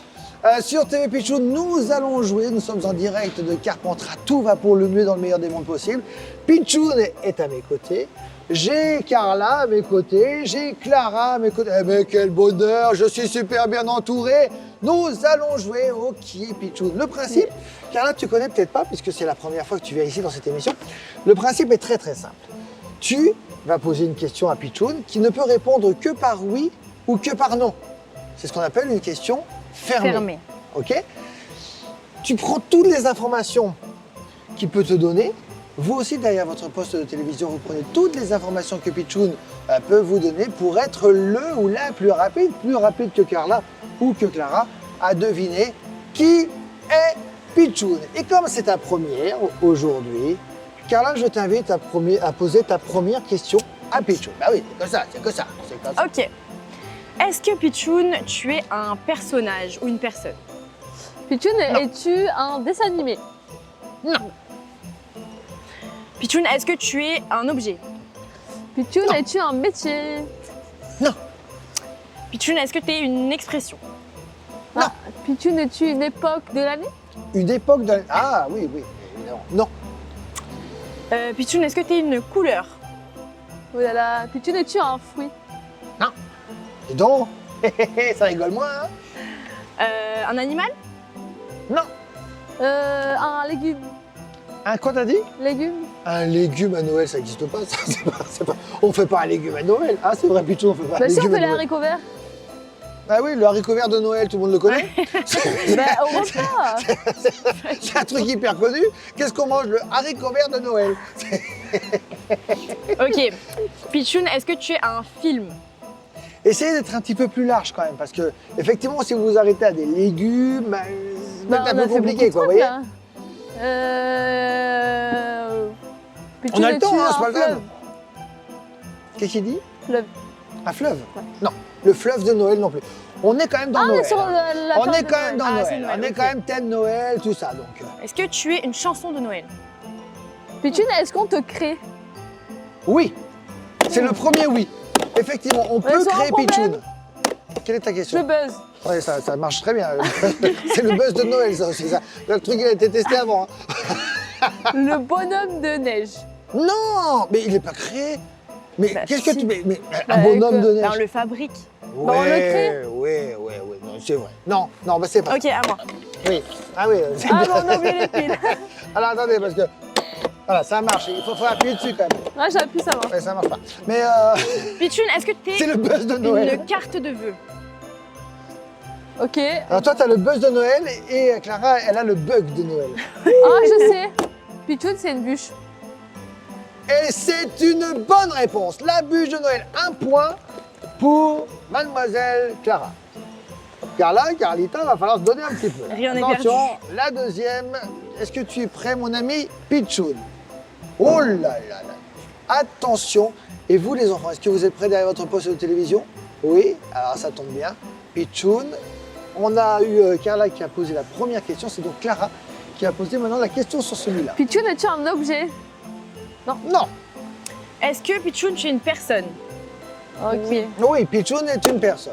Sur TV Pitchoun, nous allons jouer. Nous sommes en direct de Carpentras. Tout va pour le mieux dans le meilleur des mondes possible. Pitchoun est à mes côtés. J'ai Carla à mes côtés. J'ai Clara à mes côtés. Eh mais quel bonheur! Je suis super bien entouré. Nous allons jouer au Qui est Pitchoun. Le principe, Carla, tu connais peut-être pas puisque c'est la première fois que tu viens ici dans cette émission. Le principe est très très simple. Tu vas poser une question à Pitchoun qui ne peut répondre que par oui ou que par non. C'est ce qu'on appelle une question fermée. Ok? Tu prends toutes les informations qu'il peut te donner. Vous aussi, derrière votre poste de télévision, vous prenez toutes les informations que Pitchoun peut vous donner pour être le ou la plus rapide que Carla ou que Clara, à deviner qui est Pitchoun. Et comme c'est ta première aujourd'hui, Carla, je t'invite à poser ta première question à Pitchoun. Bah oui, c'est que ça. Ok. Est-ce que Pitchoun, tu es un personnage ou une personne? Pitchoun, Non. es-tu un dessin animé? Non. Pitchoun, est-ce que tu es un objet? Pitchoun, Non. es-tu un métier? Non. Pitchoun, est-ce que tu es une expression? Non. Pitchoun, es-tu une époque de l'année? Une époque de... Ah oui, évidemment. Non. Pitchoun, est-ce que tu es une couleur? Oh là là. Pitchoun, es-tu un fruit? Dis donc, ça rigole moins, hein? Un animal? Non. Un légume. Un quoi t'as dit? Légume. Un légume à Noël, ça n'existe pas, ça. On fait pas un légume à Noël. Ah, c'est vrai, Pichou, on fait pas un Bah si, on légume fait à les Noël. haricots verts. Ah oui, le haricot vert de Noël, tout le monde le connaît. Bah au repas. C'est un truc hyper connu. Qu'est-ce qu'on mange? Le haricot vert de Noël. Ok. Pichoun, est-ce que tu es un film? Essayez d'être un petit peu plus large quand même, parce que effectivement, si vous vous arrêtez à des légumes, c'est Bah, peut-être on un a peu fait compliqué, beaucoup quoi, de vous trucs, voyez. là. On a le temps, hein, c'est pas un grave. fleuve. Qu'est-ce qu'il dit? Fleuve. Un fleuve? Ouais. Non, le fleuve de Noël non plus. On est quand même dans Ah, on est Noël. sur hein. la On période est de quand même Noël. dans Ah, Noël. c'est Noël, On est ok. quand même thème Noël, tout ça. Donc, Est-ce que tu es une chanson de Noël? Pichoun, est-ce qu'on te crée? oui, c'est le premier oui. Effectivement, on peut sur un créer problème. Pichoun. Quelle est ta Je question? buzz. Oui, ça marche très bien. C'est le buzz de Noël, ça aussi. Ça. Le truc, il a été testé avant. hein. Le bonhomme de neige. Non, mais il n'est pas créé. Mais Bah, qu'est-ce que si. tu. Mais Bah, un bonhomme de Ben, neige. on le fabrique. Ouais, on le crée. ouais, non, c'est vrai. Non, bah c'est pas. Ok, à moi. Oui. Ah oui. c'est Ah, bien. bon, on a oublié les piles. Alors attendez, parce que. Voilà, ça marche. Il faut appuyer dessus quand même. Ouais, j'appuie, ça va. Ouais, ça marche pas. Mais Pichoun, est-ce que tu c'est es le buzz de Noël. une carte de vœux? Ok. Alors toi, t'as le buzz de Noël et Clara, elle a le bug de Noël. Ah, je sais. Pichoun, c'est une bûche. Et c'est une bonne réponse. La bûche de Noël. Un point pour mademoiselle Clara. Carlita, va falloir se donner un petit peu. Rien n'est Attention, perdu. la deuxième. Est-ce que tu es prêt, mon ami Pichoun? Oh là là là. Attention. Et vous, les enfants, est-ce que vous êtes prêts derrière votre poste de télévision? Oui. Alors, ça tombe bien. Pichoun. On a eu Carla qui a posé la première question. C'est donc Clara qui a posé maintenant la question sur celui-là. Pichoun, es-tu un objet? Non. Est-ce que Pichoun, tu es une personne? Ok. Oui, Pichoun est une personne.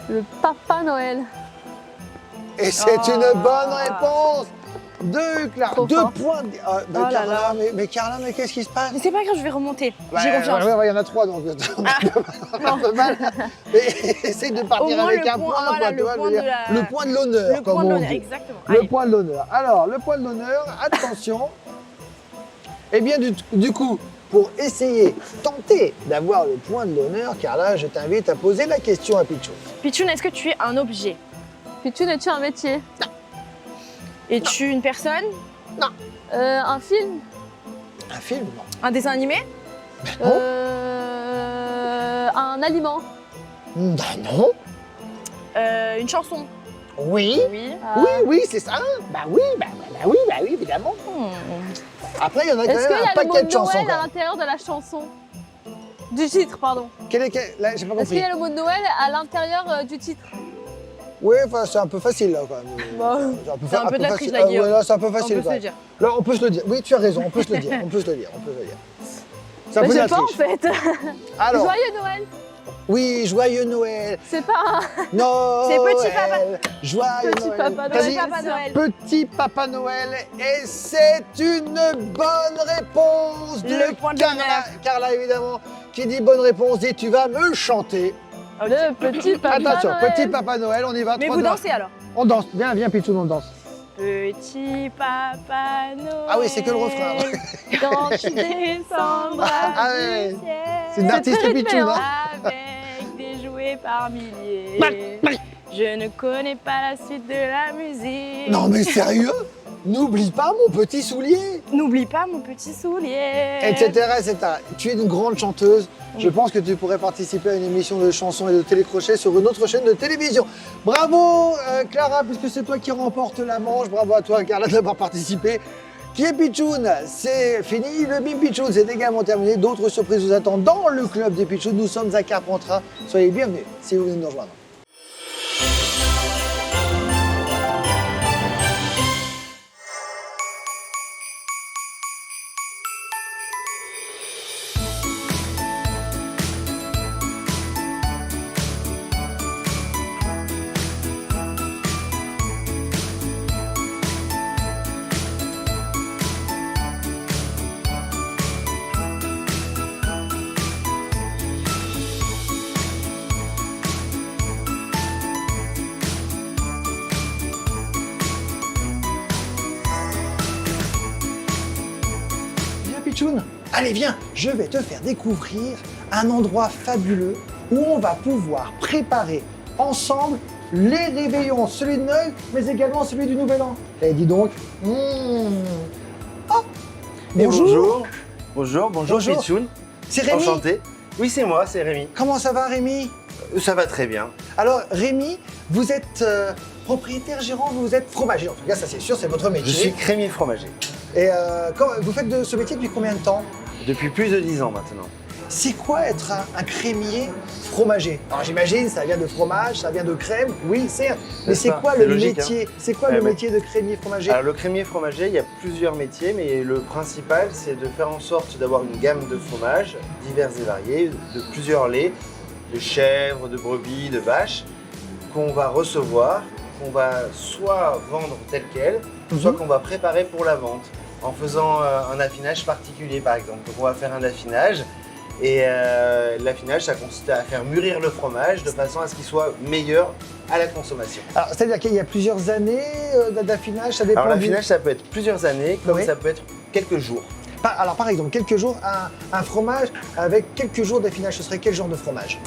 Le Papa Noël. Et c'est Oh. une bonne réponse de Clara. Trop 2 fort. points. Oh là Carla, là. mais Carla, mais qu'est-ce qui se passe? Mais c'est pas grave, je vais remonter. J'ai Ouais, confiance. ouais, il y en a 3 donc on a un peu mal. Mais essaye de Au partir moins, avec le un point, point. voilà, quoi, le tu vois, point je veux de dire. la- Le point de l'honneur, Le comme point de on l'honneur, dit. exactement. Le Allez. point de l'honneur. Alors, le point de l'honneur, attention. Eh bien, du coup, pour essayer, tenter d'avoir le point de l'honneur, Carla, je t'invite à poser la question à Pichou. Pichoun, est-ce que tu es un objet? Pichoun, es-tu un métier? Es-tu une personne? Un film? Un film, non. Un dessin animé? Non. Un aliment? Bah non. Une chanson? Oui. Oui. Oui, c'est ça. Bah oui, oui, évidemment. Après, il y en a quand Est-ce qu'il même y un a le mot paquet de chansons. Noël quand à même. l'intérieur de la chanson? Du titre, pardon. Là, j'ai pas Est-ce qu'il y compris. a le mot Noël à l'intérieur du titre? Oui, enfin, c'est un peu facile là quand même. Bah, C'est un peu de la facile. triche, là, Guillaume. Ouais, là, c'est un peu On facile. peut quand se le même. dire. Là, on peut se le dire. Oui, tu as raison, on peut se le dire. On peut se le dire. C'est un bah, peu de j'ai la pas en triche. fait. Alors, Joyeux Noël. oui, joyeux Noël. C'est pas un... Noël. C'est Petit Papa. Joyeux Petit Noël. Papa Vas-y. Noël. Papa Noël. Petit Papa Noël. Et c'est une bonne réponse de Le point de l'honneur. Carla, évidemment, qui dit bonne réponse. Et tu vas me chanter. Ok. Le petit Papa Attention, Noël. Petit Papa Noël, on y va. Mais 3, vous 2, 1. dansez alors? On danse. Viens, Pichou, on danse. Petit Papa Noël. Ah oui, c'est que le refrain. Quand Tu descendras Ah ouais. du ciel C'est une artiste très rythmé, Pichou, hein. hein. avec des jouets par milliers. Je ne connais pas la suite de la musique. Non mais sérieux? N'oublie pas mon petit soulier, N'oublie pas mon petit soulier. etc., etc. Tu es une grande chanteuse. Je pense que tu pourrais participer à une émission de chansons et de télécrochet sur une autre chaîne de télévision. Bravo Clara, puisque c'est toi qui remporte la manche. Bravo à toi Carla d'avoir participé. Qui est Pichoun? C'est fini. Le Bim Pichoun, c'est également terminé. D'autres surprises vous attendent dans le club des Pichouns. Nous sommes à Carpentras. Soyez bienvenus si vous venez de nous rejoindre. Pitchoun, allez viens, je vais te faire découvrir un endroit fabuleux où on va pouvoir préparer ensemble les réveillons, celui de Noël, mais également celui du Nouvel An. Et dis donc, oh, bonjour. Bonjour Pitchoun. C'est Rémi. Enchanté. Oui, c'est moi, c'est Rémi. Comment ça va Rémi? Ça va très bien. Alors Rémi, vous êtes propriétaire, gérant, vous êtes fromager. En tout cas, ça c'est sûr, c'est votre métier. Je suis crémier fromager. Et vous faites de ce métier depuis combien de temps? Depuis plus de 10 ans maintenant. C'est quoi être un crémier fromager? Alors j'imagine, ça vient de fromage, ça vient de crème, oui certes, mais c'est quoi le logique, métier? C'est quoi le métier de crémier fromager? Alors le crémier fromager, il y a plusieurs métiers, mais le principal, c'est de faire en sorte d'avoir une gamme de fromages divers et variés, de plusieurs laits, de chèvre, de brebis, de vaches, qu'on va recevoir, qu'on va soit vendre tel quel, soit qu'on va préparer pour la vente, en faisant un affinage particulier par exemple. Donc on va faire un affinage, et l'affinage, ça consiste à faire mûrir le fromage de façon à ce qu'il soit meilleur à la consommation. Alors c'est-à-dire qu'il y a plusieurs années d'affinage, ça dépend. Alors l'affinage, ça peut être plusieurs années, comme ça peut être quelques jours. Alors par exemple, quelques jours, un fromage avec quelques jours d'affinage, ce serait quel genre de fromage?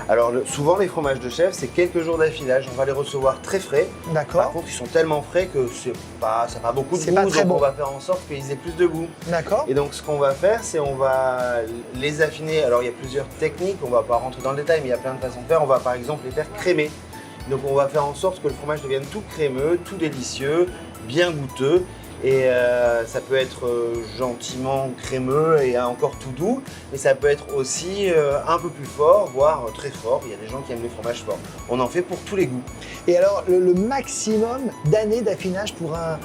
Alors souvent les fromages de chèvre, c'est quelques jours d'affinage, on va les recevoir très frais. D'accord. Par contre, ils sont tellement frais que ça n'a pas beaucoup de C'est goût, pas très donc bon. on va faire en sorte qu'ils aient plus de goût. D'accord. Et donc ce qu'on va faire, c'est on va les affiner. Alors il y a plusieurs techniques, on ne va pas rentrer dans le détail, mais il y a plein de façons de faire. On va par exemple les faire crémer. Donc on va faire en sorte que le fromage devienne tout crémeux, tout délicieux, bien goûteux. Et ça peut être gentiment crémeux et encore tout doux, mais ça peut être aussi un peu plus fort, voire très fort. Il y a des gens qui aiment les fromages forts. On en fait pour tous les goûts. Et alors le maximum d'années d'affinage pour un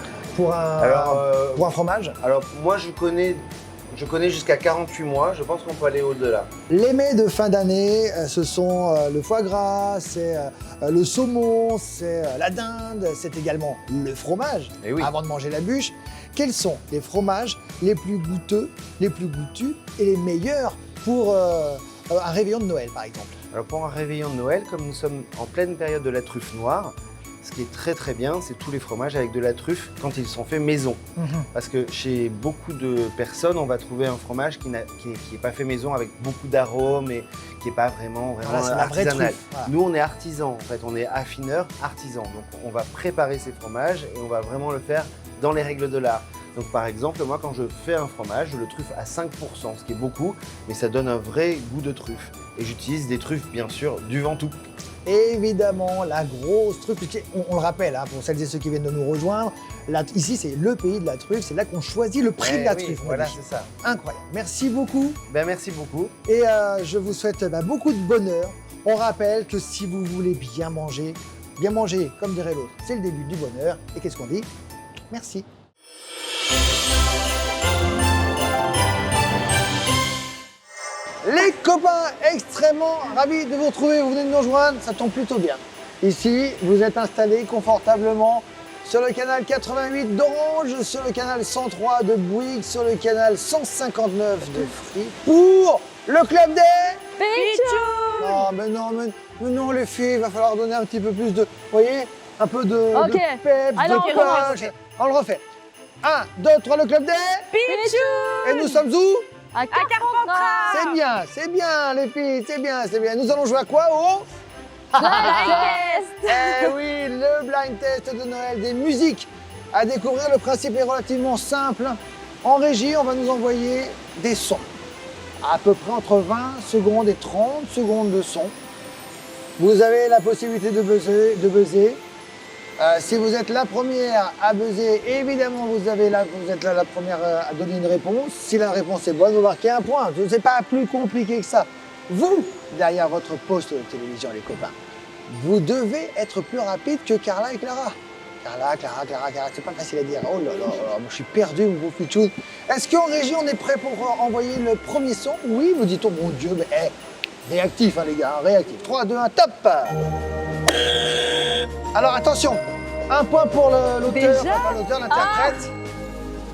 fromage? Alors moi je connais jusqu'à 48 mois, je pense qu'on peut aller au-delà. Les mets de fin d'année, ce sont le foie gras, c'est le saumon, c'est la dinde, c'est également le fromage, Eh oui. avant de manger la bûche. Quels sont les fromages les plus goûteux, les plus goûtus et les meilleurs pour un réveillon de Noël, par exemple? Alors pour un réveillon de Noël, comme nous sommes en pleine période de la truffe noire, ce qui est très très bien, c'est tous les fromages avec de la truffe quand ils sont faits maison. Parce que chez beaucoup de personnes, on va trouver un fromage qui n'est pas fait maison avec beaucoup d'arômes et qui n'est pas vraiment Voilà, c'est la vraie artisanal. truffe, voilà. Nous, on est artisans en fait, on est affineurs artisans. Donc on va préparer ces fromages et on va vraiment le faire dans les règles de l'art. Donc par exemple, moi quand je fais un fromage, je le truffe à 5%, ce qui est beaucoup, mais ça donne un vrai goût de truffe. Et j'utilise des truffes bien sûr du Ventoux. Évidemment, la grosse truffe, on le rappelle, hein, pour celles et ceux qui viennent de nous rejoindre, ici c'est le pays de la truffe, c'est là qu'on choisit le prix de la truffe. Voilà, Mehdi. c'est ça. Incroyable. Merci beaucoup Merci beaucoup. et je vous souhaite beaucoup de bonheur. On rappelle que si vous voulez bien manger comme dirait l'autre, c'est le début du bonheur. Et qu'est-ce qu'on dit? Merci. Les copains, extrêmement ravis de vous retrouver, vous venez de nous rejoindre, ça tombe plutôt bien. Ici, vous êtes installés confortablement sur le canal 88 d'Orange, sur le canal 103 de Bouygues, sur le canal 159 de Free, pour le club des... Pitchoun. Non, mais non, les filles, il va falloir donner un petit peu plus de, vous voyez, un peu de peps, Alors, de on refait, punch. On le refait. 1, 2, 3, le club des... Pitchoun. Et nous sommes où? À Carpentras. C'est bien les filles, c'est bien. Nous allons jouer à quoi? Au Eh oui, le blind test de Noël, des musiques à découvrir. Le principe est relativement simple. En régie, on va nous envoyer des sons. À peu près entre 20 secondes et 30 secondes de son. Vous avez la possibilité de buzzer. Si vous êtes la première à buzzer, évidemment, vous êtes la première à donner une réponse. Si la réponse est bonne, vous marquez un point. Ce n'est pas plus compliqué que ça. Vous, derrière votre poste de télévision, les copains, vous devez être plus rapide que Carla et Clara. Clara, c'est pas facile à dire. Oh là là, moi je suis perdu, mon beau Pitchoun. Est-ce qu'en régie, on est prêt pour envoyer le premier son? Oui, vous dites, oh mon Dieu, mais réactif, hein, les gars, réactif. 3, 2, 1, top! Alors attention, un point pour l'auteur, l'interprète,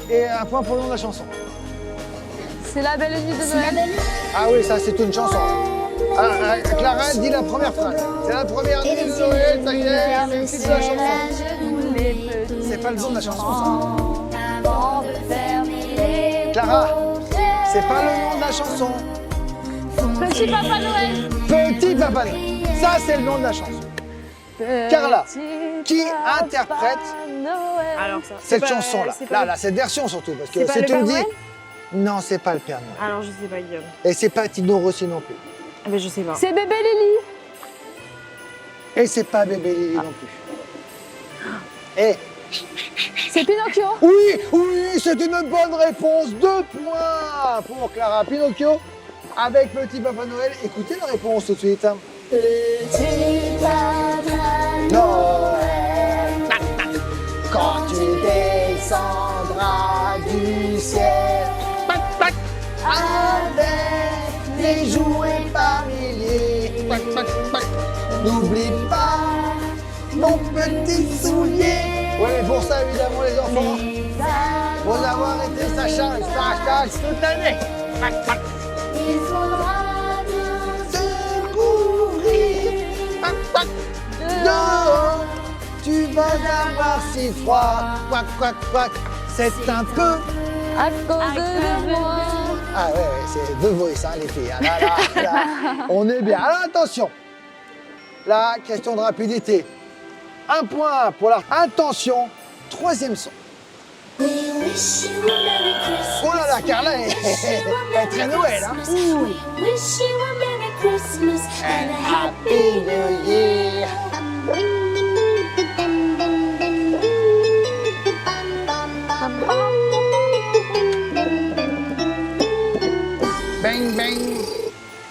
et un point pour le nom de la chanson. C'est la belle nuit de Noël. Ah oui, ça c'est une chanson. Clara, elle dit la première phrase. C'est la première nuit de Noël, ça y est, c'est le titre de la chanson. C'est pas le nom de la chanson, ça. Clara, C'est pas le nom de la chanson. Petit Papa Noël. Petit Papa Noël. Ça, c'est le nom de la chanson. Carla, qui interprète Alors ça. cette c'est pas- chanson-là? c'est pas Là, cette version surtout. Parce C'est que pas si le tu me Père dis. Noël Non, c'est pas le Père Noël. Alors je sais pas Guillaume. Et c'est pas Tino Rossi non plus. Mais je sais pas. C'est Bébé Lily. Et c'est pas Bébé Lily non plus. Et C'est Pinocchio. oui, oui, c'est une bonne réponse. 2 points pour Clara. Pinocchio avec Petit Papa Noël. Écoutez la réponse tout de suite. Petit Papa Noël, quand tu descendras du ciel, avec des jouets par milliers, n'oublie pas mon petit soulier. Oui, mais pour ça, évidemment, les enfants, vous avoir été Sacha et Sacha toute l'année. Il faudra Se couvrir dehors, tu vas avoir si froid. Quack, quack, quack, c'est un peu. à cause de moi. Ah ouais, c'est The Voice, hein, les filles. Ah, là, là, là, on est bien. Alors attention, la question de rapidité. 1 point pour la attention. 3e son. Oh là là, Carla elle est très Noël. Hein. Happy New Year. Bang bang.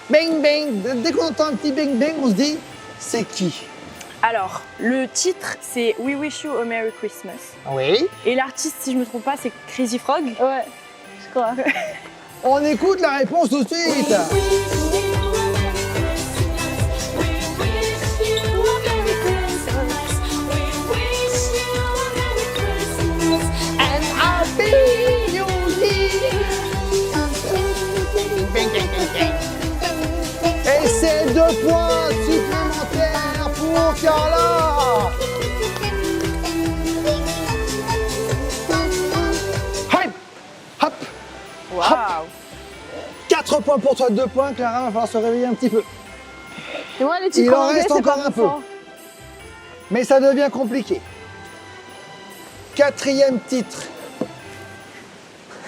Bang bang. Dès qu'on entend un petit bang bang, on se dit, c'est qui? Alors, le titre, c'est We Wish You a Merry Christmas. Oui. Et l'artiste, si je me trompe pas, c'est Crazy Frog. Ouais, je crois. On écoute la réponse tout de suite. Et c'est 2 points supplémentaires pour Carla. Hop, hop, Waouh. 4 points pour toi, 2 points. Clara, va falloir se réveiller un petit peu. Et moi, les titres Il en anglais, reste c'est encore pas un mon peu. fort. Mais ça devient compliqué. 4e titre.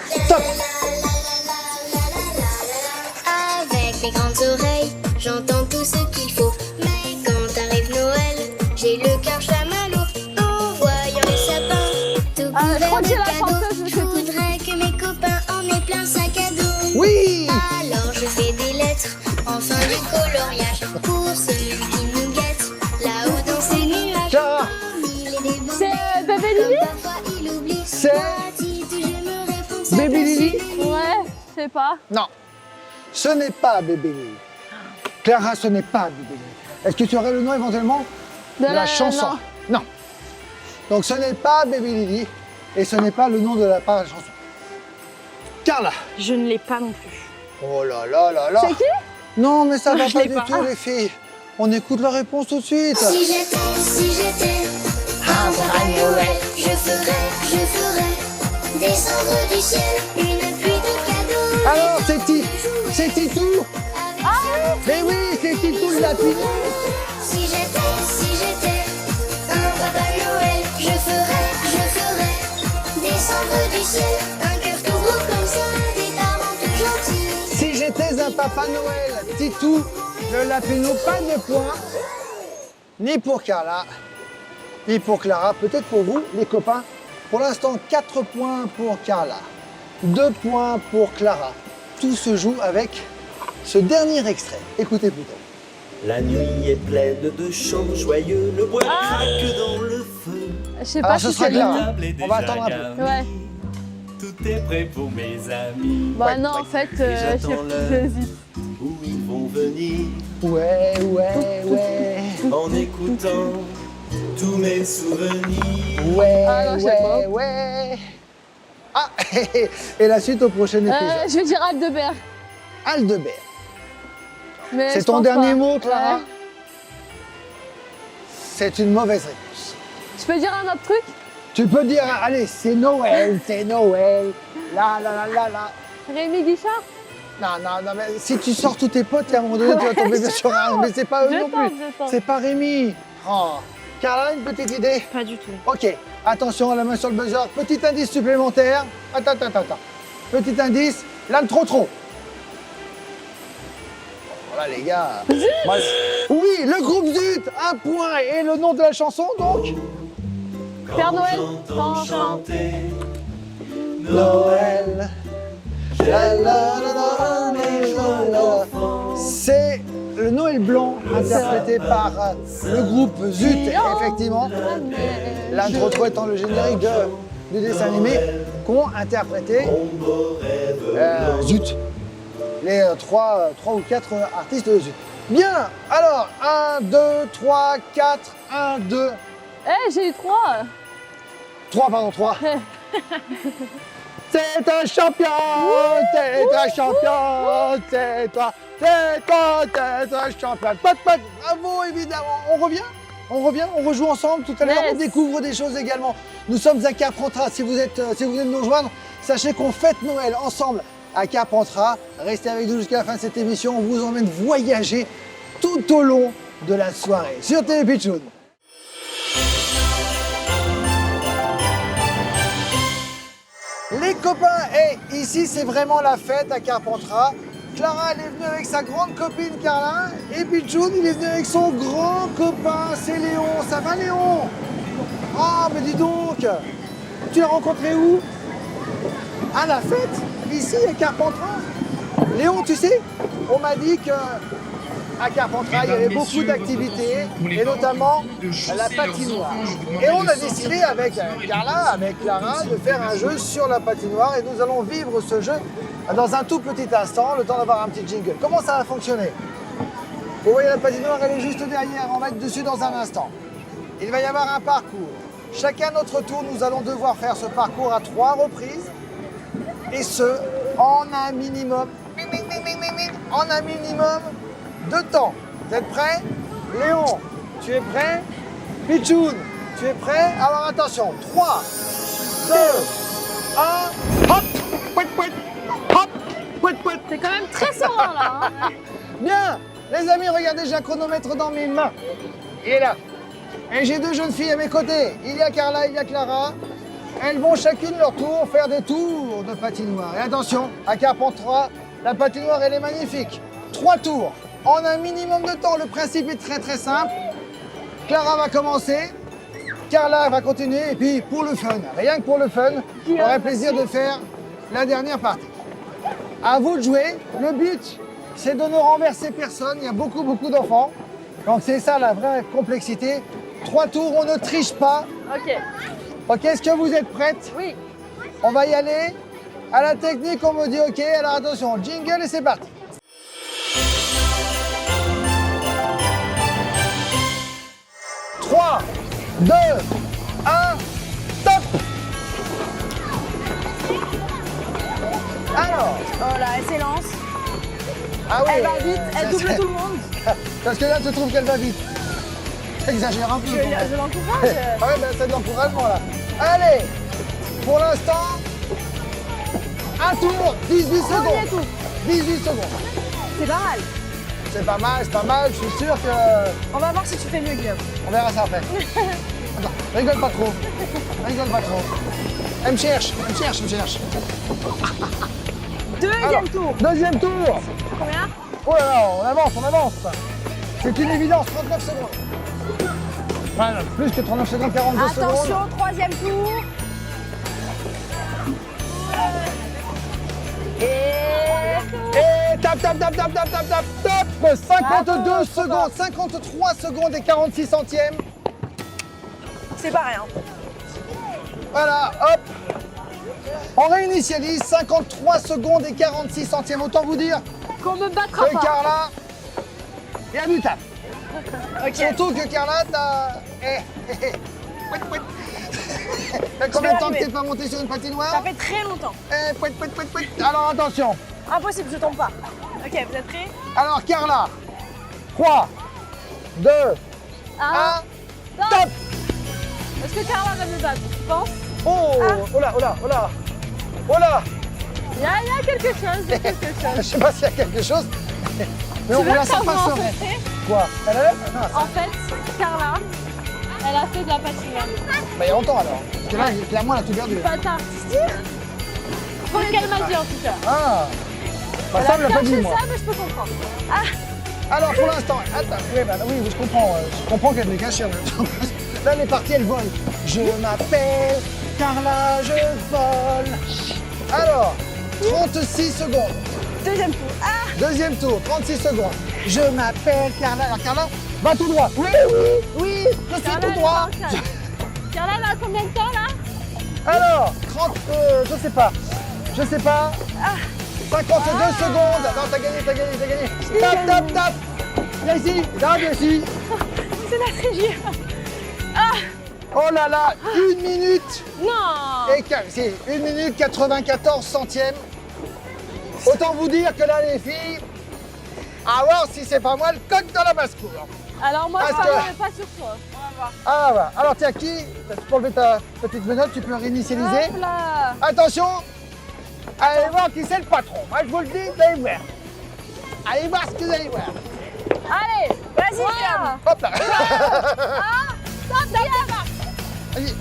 Stop. Avec mes grandes oreilles, j'entends tout ce qu'il faut. Mais quand arrive Noël, j'ai le cœur chamallow. En voyant les sapins, tout Ah, je crois couvert que de c'est la cadeaux, chanteuse, je je sais plus. voudrais que mes copains en aient plein le sac à dos. Oui. Alors je fais des lettres, enfin du coloriage, pour celui qui nous guette, là-haut dans ces nuages. Clara, Mille et des beaux C'est rêves, Bébé Lily. comme parfois il oublie. c'est Petite, je me réponds, c'est Baby Lily. Ouais, je sais pas. Non, ce n'est pas Bébé Lily. Clara, ce n'est pas Bébé Lily. Est-ce que tu aurais le nom éventuellement de la chanson? Non. Donc ce n'est pas Bébé Lily et ce n'est pas le nom de la chanson. Carla. Je ne l'ai pas non plus. Oh là là là là. C'est qui? Non, mais ça va Je pas l'ai du pas. tout, les filles. On écoute la réponse tout de suite. Si j'étais un Papa Noël, je ferais descendre du ciel une pluie de cadeaux. Alors, c'est Titou. Mais oui, c'est Titou le lapin. Si j'étais un Papa Noël, je ferais descendre du ciel un cœur tout gros comme ça, des parents tout gentils. Si j'étais un Papa Noël, Titou, le lapinou, pas de points. Ni pour Carla, ni pour Clara. Peut-être pour vous, les copains. Pour l'instant, 4 points pour Carla, 2 points pour Clara. Tout se joue avec ce dernier extrait. Écoutez plutôt. La nuit est pleine de chants joyeux, le bois craque dans le feu. Je sais pas Alors ce si sera c'est Clara. lui. Table est On va déjà attendre un peu. garnie. Ouais. Tout est prêt pour mes amis. Bah Ouais, non, ouais. en fait, j'attends l'heure. j'hésite. Où ils vont venir Ouais, ouais, ouais. en écoutant tous mes souvenirs. Ouais, Ah non, je sais ouais, pas. ouais. Ah, et la suite au prochain épisode. Je vais dire Aldebert. Aldebert. Mais C'est je ton pense dernier pas. mot, Clara? Ouais. C'est une mauvaise réponse. Je peux dire un autre truc? Tu peux dire, allez, c'est Noël, la la la la la. Rémi Guichard. Non, mais si tu sors tous tes potes, à un moment donné, tu vas tomber bien sur un. Mais c'est pas eux non plus. Je tente. C'est pas Rémi. Oh. Carla, une petite idée? Pas du tout. Ok, attention, la main sur le buzzer. Petit indice supplémentaire. Attends. Petit indice, l'intro trop. Voilà les gars. Moi, oui, le groupe Zut, 1 point. Et le nom de la chanson donc? Père Noël. J'entends chanter Noël. La, la, la, la, la, la. C'est le Noël blanc interprété par le groupe Zut, effectivement. L'intro trop étant le générique du dessin animé qu'ont interprété Zut. Les 3 ou 4 artistes de Zut. Bien, alors 1, 2, 3, 4, 1, 2, Eh, j'ai eu 3. 3, pardon, 3. C'est un champion, c'est un champion, c'est toi, c'est un champion. Pat, bravo, évidemment. On revient, on rejoue ensemble. Tout à l'heure, on Yes. découvre des choses également. Nous sommes à Carpentras. Si vous venez de nous rejoindre, sachez qu'on fête Noël ensemble à Carpentras. Restez avec nous jusqu'à la fin de cette émission. On vous emmène voyager tout au long de la soirée sur TV Pitchoun. Les copains, ici c'est vraiment la fête à Carpentras. Clara, elle est venue avec sa grande copine Carla. Et Pitchoun, il est venu avec son grand copain, c'est Léon. Ça va Léon? Oh, mais dis donc, tu l'as rencontré où? À la fête, ici à Carpentras. Léon, tu sais, on m'a dit que à Carpentras, il y avait beaucoup d'activités, et notamment la patinoire. Et on a décidé avec Carla, avec Clara, de faire un jeu sur la patinoire, et nous allons vivre ce jeu dans un tout petit instant, le temps d'avoir un petit jingle. Comment ça va fonctionner? Vous voyez la patinoire, elle est juste derrière, on va être dessus dans un instant. Il va y avoir un parcours. Chacun notre tour, nous allons devoir faire ce parcours à 3 reprises, et ce, en un minimum de temps. Vous êtes prêts? Léon, tu es prêt? Pitchoun, tu es prêt? Alors attention, 3, 2, 1, hop, pouet, pouet, hop, pouet, pouet. C'est quand même très serein là. Hein. Bien, les amis, regardez, j'ai un chronomètre dans mes mains. Il est là. Et j'ai 2 jeunes filles à mes côtés. Il y a Carla, il y a Clara. Elles vont chacune leur tour faire des tours de patinoire. Et attention, à Carpentras, la patinoire, elle est magnifique. 3 tours, en un minimum de temps. Le principe est très simple. Clara va commencer, Carla va continuer, et puis pour le fun, rien que pour le fun, on aurait plaisir de faire la dernière partie. À vous de jouer. Le but, c'est de ne renverser personne. Il y a beaucoup d'enfants. Donc c'est ça la vraie complexité. 3 tours, on ne triche pas. Ok. Ok, est-ce que vous êtes prêtes? Oui. On va y aller. À la technique, on me dit ok. Alors attention, jingle et c'est parti. « 3, 2, 1, top! Alors, Oh là, elle s'élance. ah oui, Elle va vite, elle double tout le monde. parce que là, tu trouves qu'elle va vite. T'exagères un peu. quand même. Je l'encourage. Ah ouais, ben, c'est de l'encouragement là. Allez, pour l'instant, un tour, 18 secondes. Premier tour. 18 secondes. C'est pas mal. C'est pas mal, je suis sûr que... On va voir si tu fais mieux, Guillaume. On verra ça après. Attends, rigole pas trop. Rigole pas trop. Elle me cherche. Deuxième Alors, tour. Deuxième tour. Combien? Oh là là, on avance. C'est une évidence, 39 secondes. Voilà, plus que 39 secondes, 42 secondes. Attention, troisième tour. Et tape, 52 secondes, 53 secondes et 46 centièmes. C'est pas rien. Voilà, hop. On réinitialise, 53 secondes et 46 centièmes. Autant vous dire Qu'on me battra que pas. Carla, il y a du taf. Ok. Surtout que Carla, t'as... Pouet, pouet. T'as combien de temps que t'es pas monté sur une patinoire? Ça fait très longtemps. Pouet. Alors attention. Impossible, je tombe pas. Ok, vous êtes prêts? Alors Carla, 3, 2, 1, top. Est-ce que Carla va me battre? Tu penses? Oh là. Il y a quelque chose, il y a quelque chose. Je sais pas s'il y a quelque chose, mais on la sent pas comment on sereine. fait Quoi? Elle a non, En fait, Carla, elle a fait de la patinoire. bah, il y a longtemps alors. Parce que là, clairement, elle a tout perdu. Patin artistique. Pour ce qu'elle m'a dit en tout cas. Ah! Bah, Elle ça, a me l'a pas dit, caché moi. ça, mais je peux comprendre. Alors, pour l'instant, attends, oui, je comprends. Je comprends qu'elle est cachée en même temps. Là, elle est partie, elle vole. Je m'appelle Carla, je vole. Alors, 36 secondes. Deuxième tour. Deuxième tour, 36 secondes. Je m'appelle Carla. Alors, Carla, va tout droit. Oui, je suis Carla, tout elle est droit. bancale. Carla, elle a combien de temps là? Alors, 30, je sais pas. 52 secondes. Non, t'as gagné. Tape. Viens ici, viens ici. C'est la régie. Oh là là, 1 minute Non. et c'est 1 minute 94 centièmes. Autant vous dire que là, les filles, à voir si c'est pas moi le coq dans la basse-cour. Alors moi, je Parce que- parlerai pas sur toi. On va voir. Ah voilà. Alors tiens, qui pour enlever ta petite menotte, tu peux réinitialiser. Hop là. Attention, allez voir qui c'est le patron. Moi, je vous le dis, vous allez voir. Allez voir ce que vous allez voir. Allez, Vas-y, voilà. Guillaume. Hop là. Stop, Guillaume. Vas-y.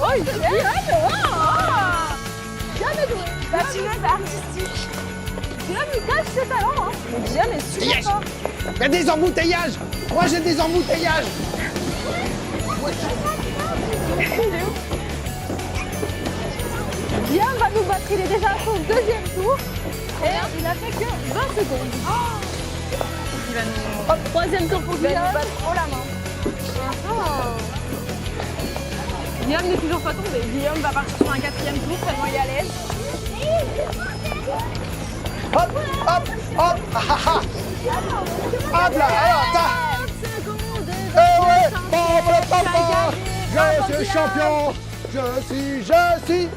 Oh, il est Jamais doué. Patineuse artistique. Guillaume, il cache ses talents. Hein. Mais Guillaume est super Yes. fort. Il y a des embouteillages. Moi, j'ai des embouteillages. Guillaume va nous battre. Il est déjà à son deuxième tour. Et il a fait que 20 secondes. Il va nous, Troisième tour pour il va Guillaume. nous battre haut la main. Guillaume n'est toujours pas tombé. Guillaume va partir sur un quatrième tour tellement il est à l'aise. Hop. Hop là. Alors, t'as. 30 secondes. Eh ouais. Je suis champion. Je suis champion.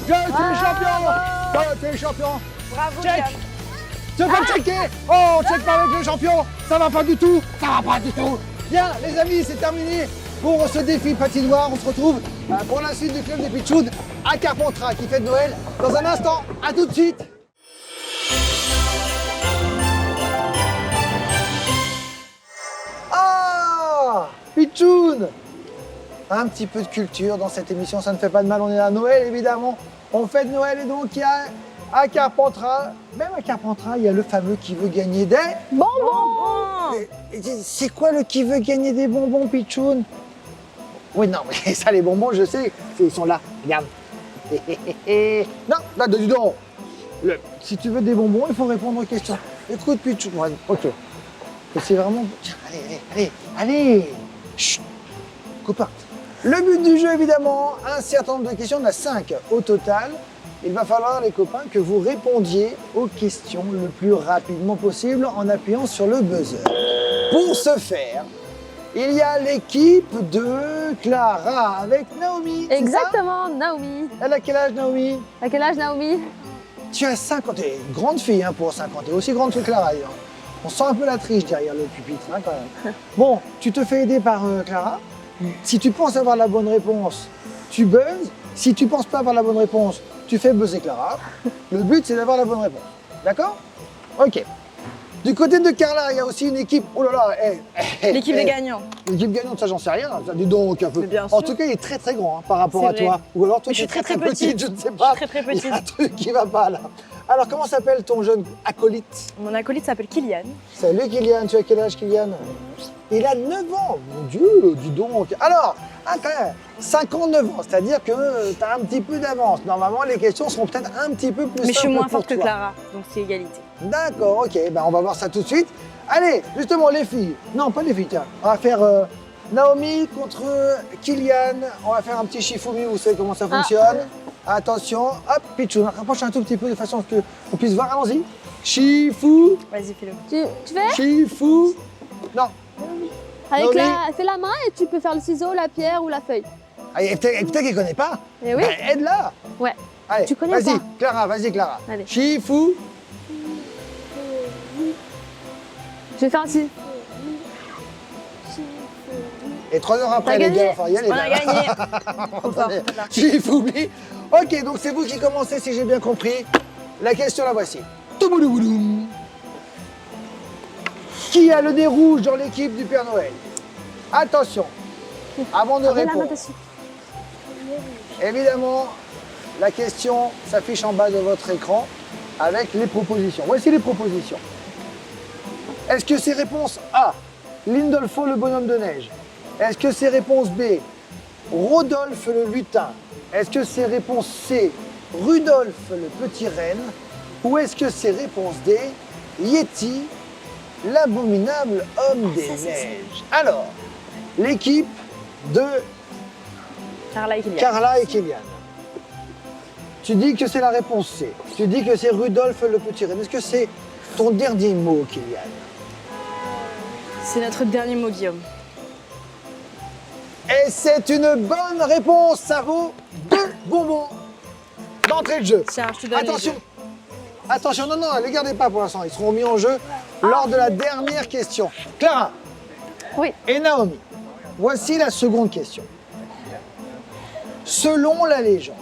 Je suis champion. Bravo Check. Guillaume. Tu veux pas le checker? Oh, on check pas avec le champion. Ça va pas du tout. Bien, les amis, c'est terminé pour ce défi patinoire. On se retrouve pour la suite du club des Pitchouds à Carpentras qui fête Noël dans un instant. À tout de suite. Ah, Pitchoun. Un petit peu de culture dans cette émission, ça ne fait pas de mal. On est à Noël, évidemment. On fête Noël et donc il y a à Carpentras, même à Carpentras, il y a le fameux qui veut gagner des... Bonbon. C'est quoi le qui veut gagner des bonbons, Pitchoun? Oui, non, mais ça, les bonbons, je sais, ils sont là. Regarde. Non, là, dis donc. Si tu veux des bonbons, il faut répondre aux questions. Écoute, Pitchoun, ouais, ok. Et c'est vraiment... Tiens, allez. Chut. Copain. Le but du jeu, évidemment, un certain nombre de questions, on a 5 au total. Il va falloir, les copains, que vous répondiez aux questions le plus rapidement possible en appuyant sur le buzzer. Pour ce faire, il y a l'équipe de Clara avec Naomi. c'est ça? Exactement, Naomi. Elle a quel âge, Naomi? À quel âge, Naomi? Tu as 50, t'es une grande fille hein, pour 50, t'es aussi grande que Clara d'ailleurs. On sent un peu la triche derrière le pupitre hein, quand même. Bon, tu te fais aider par Clara. Si tu penses avoir la bonne réponse, tu buzzes. Si tu penses pas avoir la bonne réponse, tu fais buzzer Clara. Le but, c'est d'avoir la bonne réponse. D'accord? Ok. Du côté de Carla, il y a aussi une équipe. Oh là là, L'équipe des gagnants. L'équipe gagnante, ça j'en sais rien. Ça, dis donc un peu. Mais bien En sûr. tout cas, il est très très grand hein, par rapport C'est à vrai. toi. Ou alors toi, Mais je tu es suis très très, petite, je ne sais Je pas. suis très Il y petite. a un truc qui va pas là. Alors, comment s'appelle ton jeune acolyte? Mon acolyte s'appelle Kylian. Salut Kylian, tu as quel âge Kylian? Il a 9 ans, mon Dieu, dis donc. Alors, quand même, 59 ans, c'est-à-dire que tu as un petit peu d'avance. Normalement, les questions seront peut-être un petit peu plus Mais je suis simples moins pour forte que toi. Clara, donc c'est égalité. D'accord, ok, ben on va voir ça tout de suite. Allez, justement, les filles. Non, pas les filles, tiens. On va faire Naomi contre Kylian. On va faire un petit Shifumi, vous savez comment ça fonctionne. Attention, hop, Pitchoun, rapproche un tout petit peu de façon à ce qu'on puisse voir. Allons-y. Shifu, Vas-y, fais-le. Tu fais Shifu. Non, avec Naomi. fais la main et tu peux faire le ciseau, la pierre ou la feuille. et peut-être qu'elle ne connaît pas. Eh oui. Ben, aide-la. Ouais. Allez, Tu connais vas-y, pas. Clara, vas-y, Clara. Allez. Shifu. Je vais faire ainsi. Et 3 heures après, T'as les gagné. gars, enfin, y aller. On a là. gagné. Trop fort. Attendez, Shifumi. Ok, donc c'est vous qui commencez si j'ai bien compris. La question la voici. Touboulouboulou. Qui a le nez rouge dans l'équipe du Père Noël? Attention, avant de répondre. Évidemment, la question s'affiche en bas de votre écran avec les propositions. Voici les propositions. Est-ce que c'est réponse A, Lindolfo le bonhomme de neige? Est-ce que c'est réponse B, Rodolphe le lutin? Est-ce que c'est réponse C, Rudolphe le petit renne? Ou est-ce que c'est réponse D, Yeti, l'abominable homme des neiges? Alors, l'équipe de Carla et Kylian. Carla et Kylian. Tu dis que c'est la réponse C. Tu dis que c'est Rudolphe le petit renne. Est-ce que c'est ton dernier mot, Kylian? C'est notre dernier mot, Guillaume. Et c'est une bonne réponse. Ça vaut 2 bonbons d'entrée de jeu. Tiens, je te donne les Attention. deux. Attention, non, ne les gardez pas pour l'instant. Ils seront mis en jeu lors de la dernière question. Clara. Oui. Et Naomi. Voici la seconde question. Selon la légende,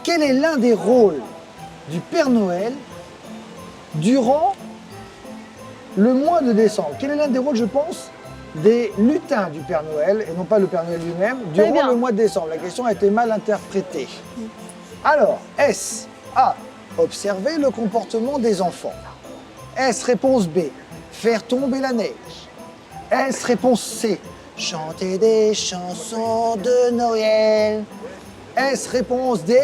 quel est l'un des rôles du Père Noël durant le mois de décembre? Quel est l'un des rôles, je pense, des lutins du Père Noël, et non pas le Père Noël lui-même, durant bien. le mois de décembre? La question a été mal interprétée. Alors, est-ce A, observer le comportement des enfants? Est-ce réponse B, faire tomber la neige? Est-ce réponse C, chanter des chansons de Noël? Est-ce réponse D,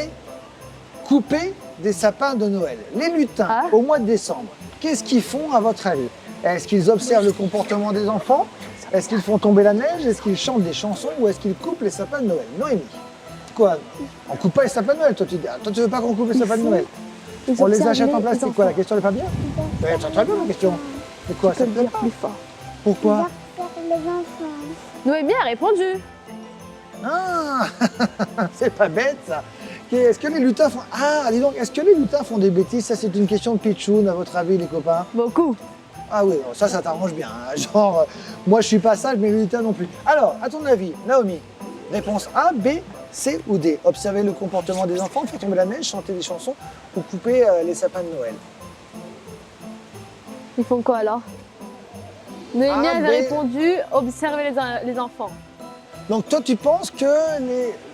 couper des sapins de Noël? Les lutins, au mois de décembre, qu'est-ce qu'ils font à votre avis? Est-ce qu'ils observent le comportement des enfants? Est-ce qu'ils font tomber la neige? Est-ce qu'ils chantent des chansons? Ou est-ce qu'ils coupent les sapins de Noël? Noémie, quoi? On coupe pas les sapins de Noël, toi tu veux pas qu'on coupe les sapins de Noël? On les achète en plastique, quoi? La question n'est pas bien? Mais c'est très bien la question. C'est quoi? Ça te plaît pas? Plus fort. Pourquoi? Noémie a répondu. Ah, c'est pas bête ça. Est-ce que les lutins font... Ah, dis donc, est-ce que les lutins font des bêtises? Ça, c'est une question de pitchoun, à votre avis, les copains? Beaucoup. Ah oui, non, ça t'arrange bien. Hein. Genre, moi, je suis pas sage, mais les lutins non plus. Alors, à ton avis, Naomi, réponse A, B, C ou D? Observer le comportement des enfants, faire tomber la neige, chanter des chansons ou couper les sapins de Noël? Ils font quoi alors? Noémie Ah, avait mais- répondu observer les enfants. Donc, toi, tu penses que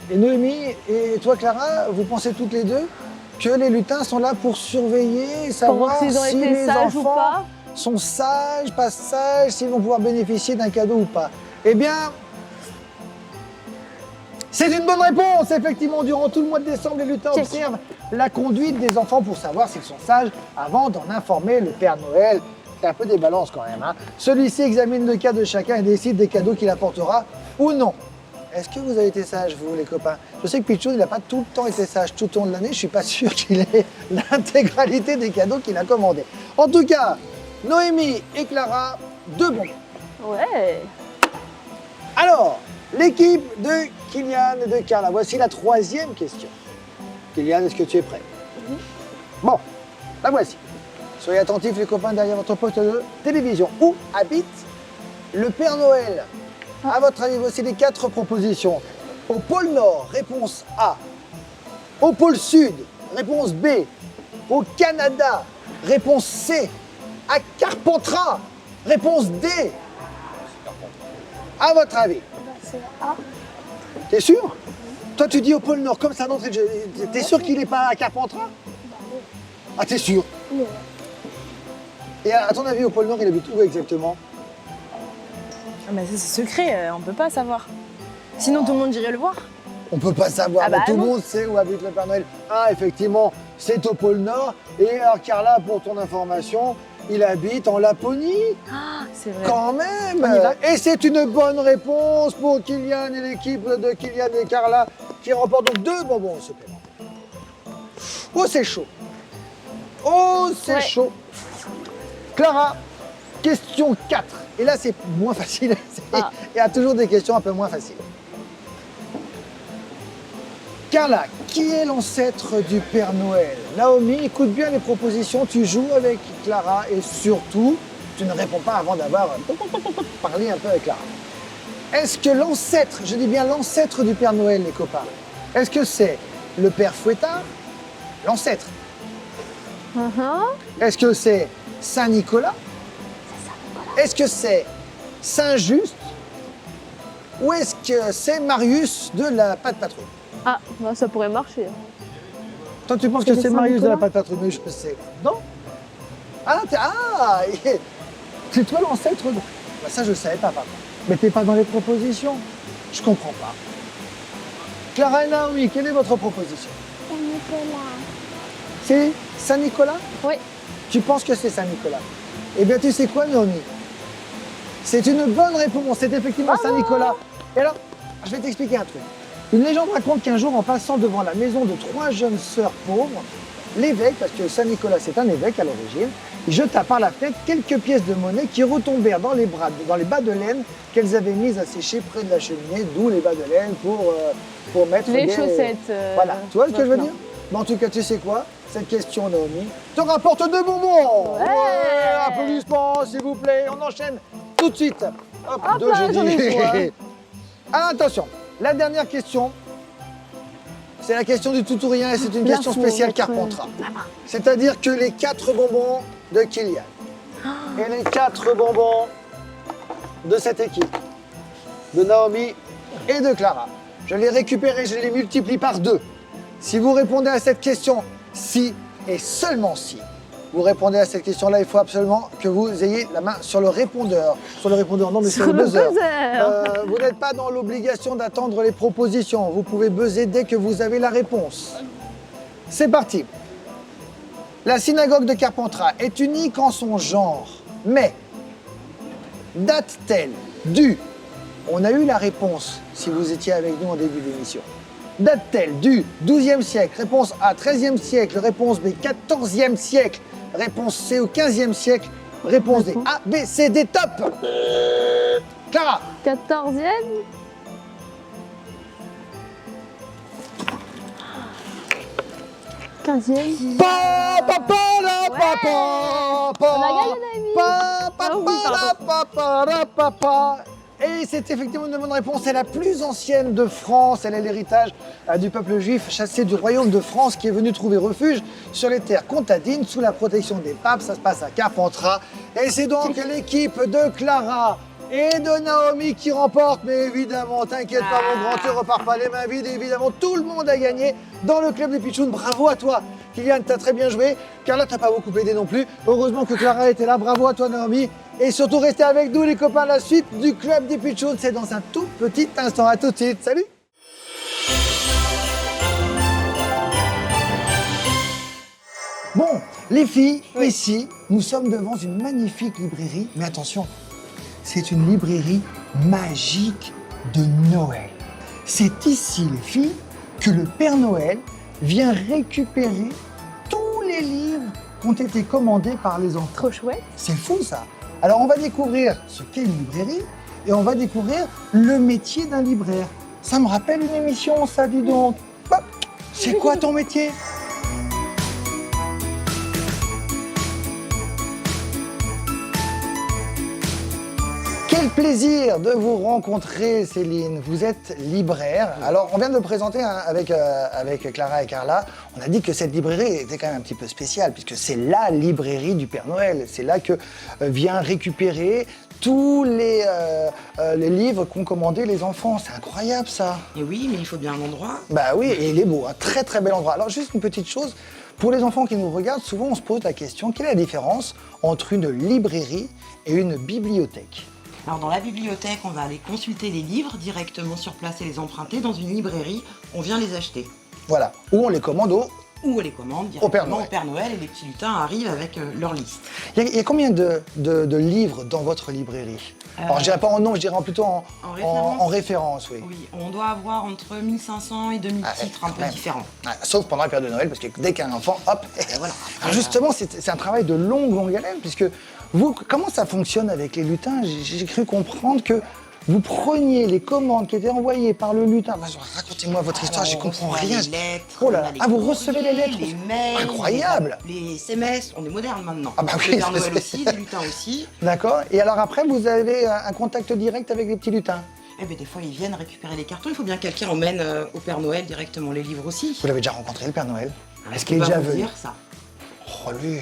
et Noémie et toi, Clara, vous pensez toutes les deux que les lutins sont là pour surveiller, Pour savoir voir s'ils ont si été les sages ou enfants pas. sont sages, pas sages, s'ils vont pouvoir bénéficier d'un cadeau ou pas. Eh bien, c'est une bonne réponse. Effectivement, durant tout le mois de décembre, les lutins Check. observent la conduite des enfants pour savoir s'ils sont sages avant d'en informer le Père Noël. C'est un peu des balances quand même. Hein. Celui-ci examine le cas de chacun et décide des cadeaux qu'il apportera ou non. Est-ce que vous avez été sage, vous, les copains? Je sais que Pichou, il n'a pas tout le temps été sage tout au long de l'année. Je ne suis pas sûr qu'il ait l'intégralité des cadeaux qu'il a commandés. En tout cas, Noémie et Clara, 2 bons. Ouais. Alors, l'équipe de Kylian et de Carla. Voici la 3e question. Kylian, est-ce que tu es prêt? Bon, la voici. Soyez attentifs, les copains, derrière votre poste de télévision. Où habite le Père Noël? À votre avis, voici les 4 propositions. Au pôle Nord, réponse A. Au pôle Sud, réponse B. Au Canada, réponse C. À Carpentras, réponse D. À votre avis? T'es sûr? Toi, tu dis au pôle Nord, comme ça d'entrée de jeu. T'es sûr qu'il n'est pas à Carpentras? Ah, t'es sûr? Et à ton avis, au pôle Nord, il habite où exactement? Ah, mais ça, c'est secret, on peut pas savoir. Sinon, tout le monde irait le voir. On peut pas savoir, Ah bah mais tout le non. monde sait où habite le Père Noël. Ah, effectivement, c'est au pôle Nord. Et alors, Carla, pour ton information, il habite en Laponie. Ah, c'est vrai. Quand même. On y va. Et c'est une bonne réponse pour Kylian et l'équipe de Kylian et Carla qui remportent donc 2 bonbons supplémentaires. Oh, c'est chaud. Oh, c'est Ouais. chaud. Clara, question 4. Et là, c'est moins facile. Ah. Il y a toujours des questions un peu moins faciles. Carla, qui est l'ancêtre du Père Noël? Naomi, écoute bien les propositions, tu joues avec Clara et surtout, tu ne réponds pas avant d'avoir parlé un peu avec Clara. Est-ce que l'ancêtre, je dis bien l'ancêtre du Père Noël, les copains, est-ce que c'est le Père Fouettard, l'ancêtre? Est-ce que c'est Saint-Nicolas? Est-ce que c'est Saint-Just? Ou est-ce que c'est Marius de la Patte Patrouille? Ah, bah, ça pourrait marcher. Toi, tu penses que C'est c'est Marius de la Saint-Nicolas? Patte Patrouille? Mais je sais. Non? C'est toi l'ancêtre? Bah, ça, je ne savais pas, par contre. Mais t'es pas dans les propositions. Je comprends pas. Clara et Naomi, quelle est votre proposition? Saint-Nicolas. C'est Saint-Nicolas? Oui. Tu penses que c'est Saint-Nicolas? Eh bien, tu sais quoi, Naomi? C'est une bonne réponse. C'est effectivement Saint-Nicolas. Et alors, je vais t'expliquer un truc. Une légende raconte qu'un jour, en passant devant la maison de 3 jeunes sœurs pauvres, l'évêque, parce que Saint-Nicolas c'est un évêque à l'origine, il jeta par la fenêtre quelques pièces de monnaie qui retombèrent dans les bas de laine qu'elles avaient mises à sécher près de la cheminée, d'où les bas de laine pour mettre Les des- chaussettes. Voilà, tu vois ce que je veux maintenant. dire? Mais en tout cas, tu sais quoi? Cette question, Naomi, te rapporte 2 bonbons. Ouais, applaudissements, s'il vous plaît. On enchaîne tout de suite. Hop, Hop 2, là, j'ai j'en ai dit. trois. Alors, attention, la dernière question, c'est la question du tout ou rien et c'est une question L'info, spéciale votre- Carpentras. C'est-à-dire que les 4 bonbons de Kylian et les 4 bonbons de cette équipe, de Naomi et de Clara, je les récupère et je les multiplie par 2. Si vous répondez à cette question, si et seulement si vous répondez à cette question-là, il faut absolument que vous ayez la main sur le répondeur. Sur le répondeur, non, mais sur le buzzer. Vous n'êtes pas dans l'obligation d'attendre les propositions. Vous pouvez buzzer dès que vous avez la réponse. C'est parti. La synagogue de Carpentras est unique en son genre, mais date-t-elle du... On a eu la réponse si vous étiez avec nous en début d'émission. Date-t-elle du XIIe siècle? Réponse A, XIIIe siècle. Réponse B, XIVe siècle. Réponse C, au XVe siècle. Réponse D, A, B, C, D, top. Clara. 14e. Quinzième. Pa, pa, pa, la, pa, pa, pa. On a gagné, Naomi. Pa, pa, Ah oui, pa, la, pa, pa, la, pa, pa. Et c'est effectivement une bonne réponse. C'est la plus ancienne de France. Elle est l'héritage du peuple juif chassé du royaume de France qui est venu trouver refuge sur les terres comtadines sous la protection des papes. Ça se passe à Carpentras. Et c'est donc l'équipe de Clara et de Naomi qui remporte. Mais évidemment, t'inquiète pas mon grand, tu repars pas les mains vides. Évidemment, tout le monde a gagné dans le club des Pitchouns. Bravo à toi. Kylian, t'as très bien joué. Carla, t'as pas beaucoup aidé non plus. Heureusement que Clara était là. Bravo à toi, Naomi. Et surtout, restez avec nous, les copains. La suite du Club des Pitchouns, c'est dans un tout petit instant. À tout de suite. Salut. Bon, les filles, ici, nous sommes devant une magnifique librairie. Mais attention, c'est une librairie magique de Noël. C'est ici, les filles, que le Père Noël vient récupérer tous les livres qui ont été commandés par les enfants. Trop chouette. C'est fou ça. Alors on va découvrir ce qu'est une librairie et on va découvrir le métier d'un libraire. Ça me rappelle une émission, ça, dis donc. Hop. C'est quoi ton métier? Quel plaisir de vous rencontrer, Céline. Vous êtes libraire. Alors, on vient de le présenter hein, avec Clara et Carla. On a dit que cette librairie était quand même un petit peu spéciale, puisque c'est la librairie du Père Noël. C'est là que vient récupérer tous les livres qu'ont commandés les enfants. C'est incroyable, ça. Et oui, mais il faut bien un endroit. Bah oui, et il est beau, un très très bel endroit. Alors, juste une petite chose. Pour les enfants qui nous regardent, souvent on se pose la question, quelle est la différence entre une librairie et une bibliothèque? Alors dans la bibliothèque, on va aller consulter les livres directement sur place et les emprunter. Dans une librairie, on vient les acheter. Voilà, ou on les commande Ou on les commande Au Père directement Noël. au Père Noël et les petits lutins arrivent avec leur liste. Il y a combien de livres dans votre librairie? Alors je dirais pas en nom, je dirais plutôt en référence, oui. Oui, on doit avoir entre 1500 et 2000 titres un quand peu même. différents. Ouais, sauf pendant la période de Noël, parce que dès qu'il y a un enfant, hop, et voilà. Alors justement, c'est un travail de longue haleine, puisque vous, comment ça fonctionne avec les lutins? J'ai cru comprendre que vous preniez les commandes qui étaient envoyées par le lutin. Bah, racontez-moi votre histoire, j'y comprends rien. Les lettres, Oh là on là. a les Ah, vous courriers, recevez les lettres? les mails, Incroyable. les SMS, on est moderne maintenant. Ah bah Donc, oui, le Père Noël c'est- aussi, les lutins aussi. D'accord. Et alors après, vous avez un contact direct avec les petits lutins? Eh bien, des fois, ils viennent récupérer les cartons. Il faut bien que quelqu'un emmène au Père Noël directement les livres aussi. Vous l'avez déjà rencontré, le Père Noël? Est-ce Je qu'il est peux pas déjà vous venu? dire ça. Oh, lui,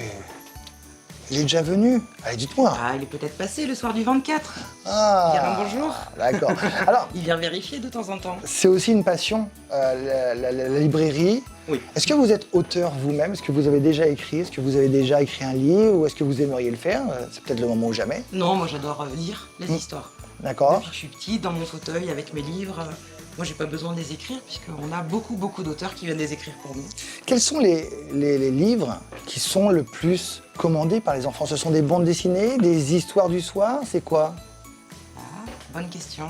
il est déjà venu. Allez, dites-moi. Ah, il est peut-être passé le soir du 24. Ah, Dire un bonjour. d'accord. Alors, Il vient vérifier de temps en temps. c'est aussi une passion, la librairie. Oui. Est-ce que vous êtes auteur vous-même? Est-ce que vous avez déjà écrit? Est-ce que vous avez déjà écrit un livre? Ou est-ce que vous aimeriez le faire? C'est peut-être le moment ou jamais. Non, moi j'adore lire les Mm. histoires. D'accord. Depuis que je suis petite, dans mon fauteuil, avec mes livres, moi j'ai pas besoin de les écrire, puisqu'on a beaucoup d'auteurs qui viennent les écrire pour nous. Quels sont les livres qui sont le plus commandés par les enfants? Ce sont des bandes dessinées, des histoires du soir? C'est quoi? Ah, bonne question.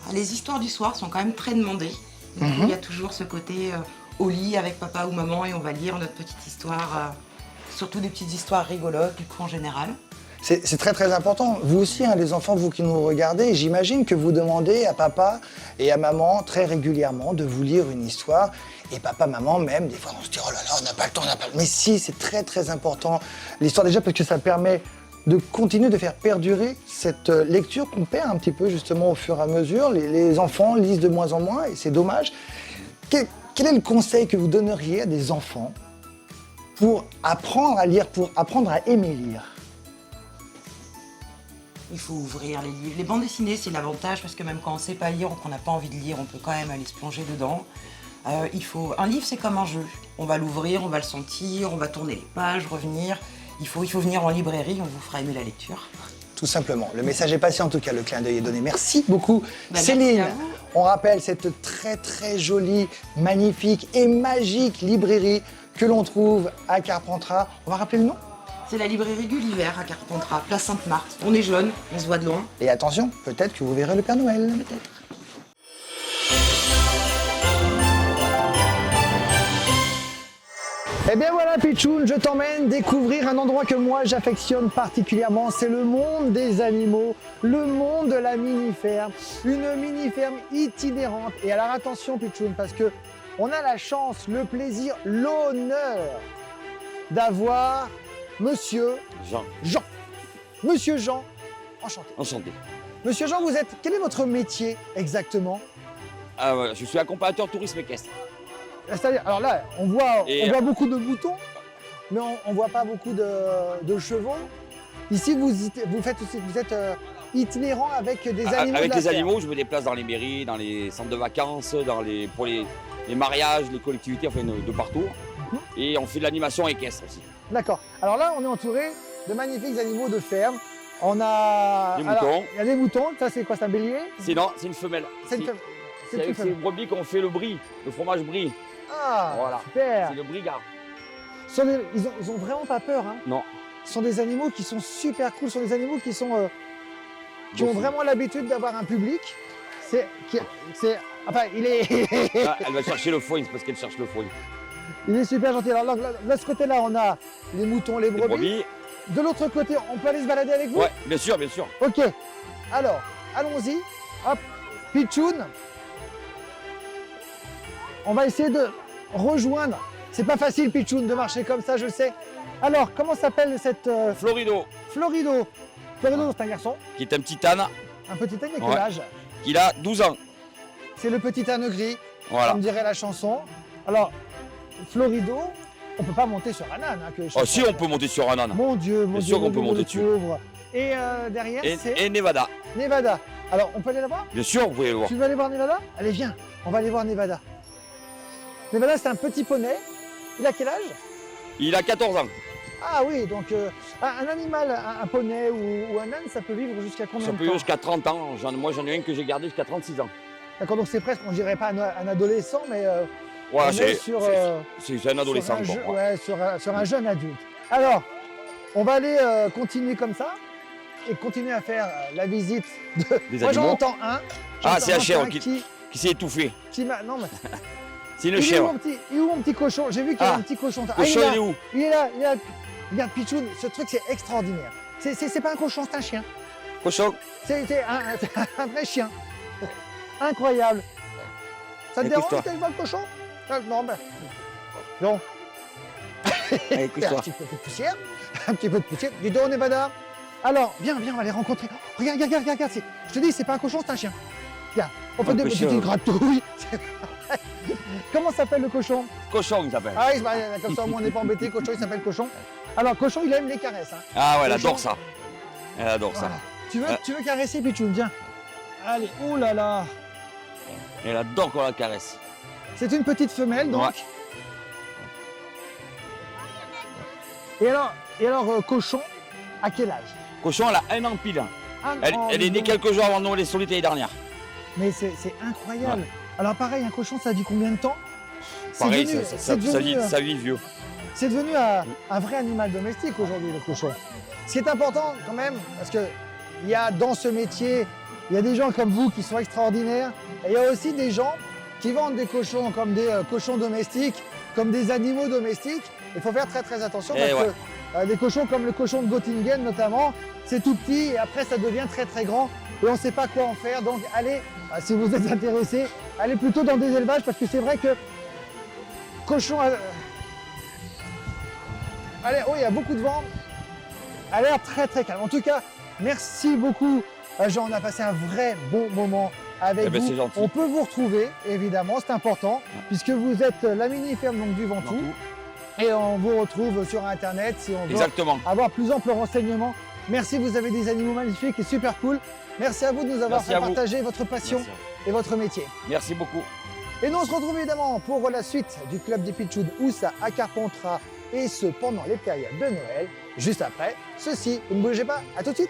Ah, les histoires du soir sont quand même très demandées. Du coup, il y a toujours ce côté au lit avec papa ou maman et on va lire notre petite histoire, surtout des petites histoires rigolotes, du coup en général. C'est très important. Vous aussi, hein, les enfants, vous qui nous regardez, j'imagine que vous demandez à papa et à maman très régulièrement de vous lire une histoire. Et papa, maman, même, des fois, on se dit « Oh là là, on n'a pas le temps, on n'a pas le temps ». Mais si, c'est très important. L'histoire déjà, parce que ça permet de continuer de faire perdurer cette lecture qu'on perd un petit peu, justement, au fur et à mesure. Les enfants lisent de moins en moins et c'est dommage. Quel est le conseil que vous donneriez à des enfants pour apprendre à lire, pour apprendre à aimer lire? Il faut ouvrir les livres. Les bandes dessinées, c'est l'avantage parce que même quand on ne sait pas lire ou qu'on n'a pas envie de lire, on peut quand même aller se plonger dedans. Un livre, c'est comme un jeu. On va l'ouvrir, on va le sentir, on va tourner les pages, revenir. Il faut venir en librairie, on vous fera aimer la lecture. Tout simplement. Le message est passé, en tout cas, le clin d'œil est donné. Merci beaucoup, Merci Céline. à vous. On rappelle cette très jolie, magnifique et magique librairie que l'on trouve à Carpentras. On va rappeler le nom? C'est la librairie Gulliver à Carpentras, place Sainte-Marthe. On est jeunes, on se voit de loin. Et attention, peut-être que vous verrez le Père Noël. Peut-être. Eh bien voilà, Pichoun, je t'emmène découvrir un endroit que moi j'affectionne particulièrement. C'est le monde des animaux, le monde de la mini-ferme. Une mini-ferme itinérante. Et alors attention, Pichoun, parce que on a la chance, le plaisir, l'honneur d'avoir Monsieur Jean. Monsieur Jean, enchanté. Enchanté. Monsieur Jean, quel est votre métier exactement? Ah, voilà, je suis accompagnateur tourisme équestre. C'est-à-dire, alors là, on voit beaucoup de moutons, mais on ne voit pas beaucoup de chevaux. Ici, vous êtes itinérant avec des animaux. Avec de la les ferme. animaux, je me déplace dans les mairies, dans les centres de vacances, pour les mariages, les collectivités, enfin de partout. Et on fait de l'animation équestre aussi. D'accord. Alors là, on est entouré de magnifiques animaux de ferme. On a... Des moutons. Il y a des moutons. Ça, c'est quoi? C'est un bélier? Non, c'est une femelle. C'est une femelle. C'est avec ces brebis qu'on fait le brie, le fromage brie. Ah, voilà. Super. C'est le brigard. Ils ont vraiment pas peur, hein? Non. Ce sont des animaux qui sont super cool. Ce sont des animaux qui ont vraiment l'habitude d'avoir un public. Enfin, il est... Ah, elle va chercher le foin, c'est parce qu'elle cherche le foin. Il est super gentil. Alors là, de ce côté-là, on a les moutons, les brebis. De l'autre côté, on peut aller se balader avec vous? Ouais, bien sûr, bien sûr. Ok. Alors, allons-y. Hop, Pichoun. On va essayer de rejoindre. C'est pas facile, Pichoun, de marcher comme ça, je sais. Alors, comment s'appelle cette... Florido. Florido. Florido, c'est un garçon. Qui est un petit âne. Un petit âne, il a quel âge? Il a 12 ans. C'est le petit âne gris, Voilà. comme dirait la chanson. Alors, Florido, on peut pas monter sur un âne. Hein, Oh, si, on peut monter sur un âne. Mon Dieu, Bien sûr qu'on peut monter le dessus. pauvre. Et derrière, c'est... Et Nevada. Nevada. Alors, on peut aller là-bas? Bien sûr, vous pouvez le voir. Tu veux aller voir Nevada? Allez, viens, on va aller voir Nevada. Nevada, c'est un petit poney. Il a quel âge? Il a 14 ans. Ah oui, donc un animal, un poney ou un âne, ça peut vivre jusqu'à combien Ça de peut temps? vivre jusqu'à 30 ans. Moi, j'en ai un que j'ai gardé jusqu'à 36 ans. D'accord, donc c'est presque, on dirait pas un adolescent, mais Voilà, on est sur, c'est un adolescent. sur un jeune adulte. Alors, on va aller continuer comme ça et continuer à faire la visite de... Des Moi, j'en animaux. entends un. Ah, c'est la chèvre un qui s'est étouffée. Non, mais... C'est une Il est où, chèvre. il est où mon petit cochon? J'ai vu qu'il y avait un petit cochon. Cochon, il est où? Il est là, il est là. Regarde, Pichoun, ce truc, c'est extraordinaire. C'est pas un cochon, c'est un chien. Cochon. C'est un vrai chien. Incroyable. Ça te dérange Écoute-toi. que je vois le cochon? Non, ben... Non. Allez, couche-toi. Un petit peu de poussière. Un petit peu de poussière. Dis donc, Nevada, Alors, viens, on va les rencontrer. Regarde, regarde. Je te dis, c'est pas un cochon, c'est un chien. Regarde, on fait des petites gratouilles. Comment s'appelle le cochon? Cochon, il s'appelle. Ah oui, comme ça, au moins, on n'est pas embêté. Cochon, il s'appelle cochon. Alors, cochon, il aime les caresses. Hein. Ah ouais, elle Cochon. adore ça. Elle adore ça. Voilà. Tu veux caresser, Pichoun? Viens. Allez, oh là là. Elle adore qu'on la caresse. C'est une petite femelle, donc. Ouais. Et alors, cochon, à quel âge? Cochon, elle a 1 an pile. Elle est née quelques jours avant Noël et Solide l'année dernière. Mais c'est incroyable. Ouais. Alors pareil, un cochon, ça vit combien de temps? Pareil, ça vit vieux. C'est devenu un vrai animal domestique aujourd'hui, le cochon. Ce qui est important quand même, parce que il y a dans ce métier, il y a des gens comme vous qui sont extraordinaires, et il y a aussi des gens qui vendent des cochons comme des cochons domestiques, comme des animaux domestiques. Il faut faire très attention parce que des cochons comme le cochon de Göttingen notamment, c'est tout petit et après ça devient très grand et on ne sait pas quoi en faire. Donc allez, si vous êtes intéressé, allez plutôt dans des élevages parce que c'est vrai que cochon... Allez, oh, il y a beaucoup de vent. Elle a l'air très calme. En tout cas, merci beaucoup Jean, on a passé un vrai bon moment avec vous. C'est gentil. On peut vous retrouver, évidemment, c'est important, puisque vous êtes la mini-ferme donc, du Ventoux. Et on vous retrouve sur Internet si on veut avoir plus ample renseignement. Merci, vous avez des animaux magnifiques et super cool. Merci à vous de nous avoir fait partager votre passion et votre métier. Merci beaucoup. Et nous on se retrouve évidemment pour la suite du Club des Pichouds Oussa à Carpentras et ce pendant les périodes de Noël. Juste après ceci, vous ne bougez pas, à tout de suite.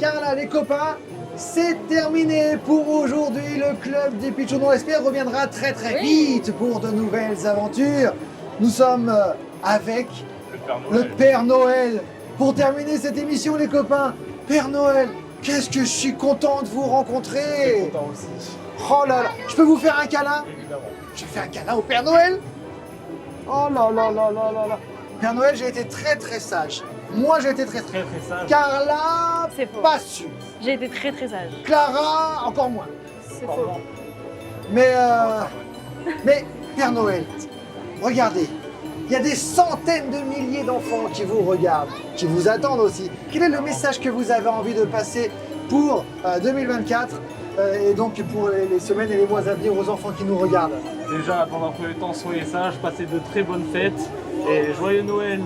Carla, les copains, c'est terminé pour aujourd'hui. Le Club des Pichouds, on l'espère, reviendra très vite pour de nouvelles aventures. Nous sommes avec le Père Noël. Pour terminer cette émission, les copains, Père Noël, qu'est-ce que je suis content de vous rencontrer. Je suis content aussi. Oh là là, je peux vous faire un câlin? Évidemment. Je vais faire un câlin au Père Noël? Oh là là là là là là. Père Noël, j'ai été très sage. Moi, j'ai été très sage. Carla, pas sûr. J'ai été très sage. Clara, encore moins. C'est faux. Mais Père Noël, regardez, il y a des centaines de milliers d'enfants qui vous regardent, qui vous attendent aussi. Quel est le message que vous avez envie de passer pour 2024 et donc pour les semaines et les mois à venir aux enfants qui nous regardent? Déjà, dans un premier temps, soyez sages, passez de très bonnes fêtes et joyeux Noël.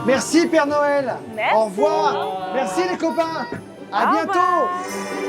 Merci Père Noël. Merci. Au revoir. Merci les copains. À bientôt.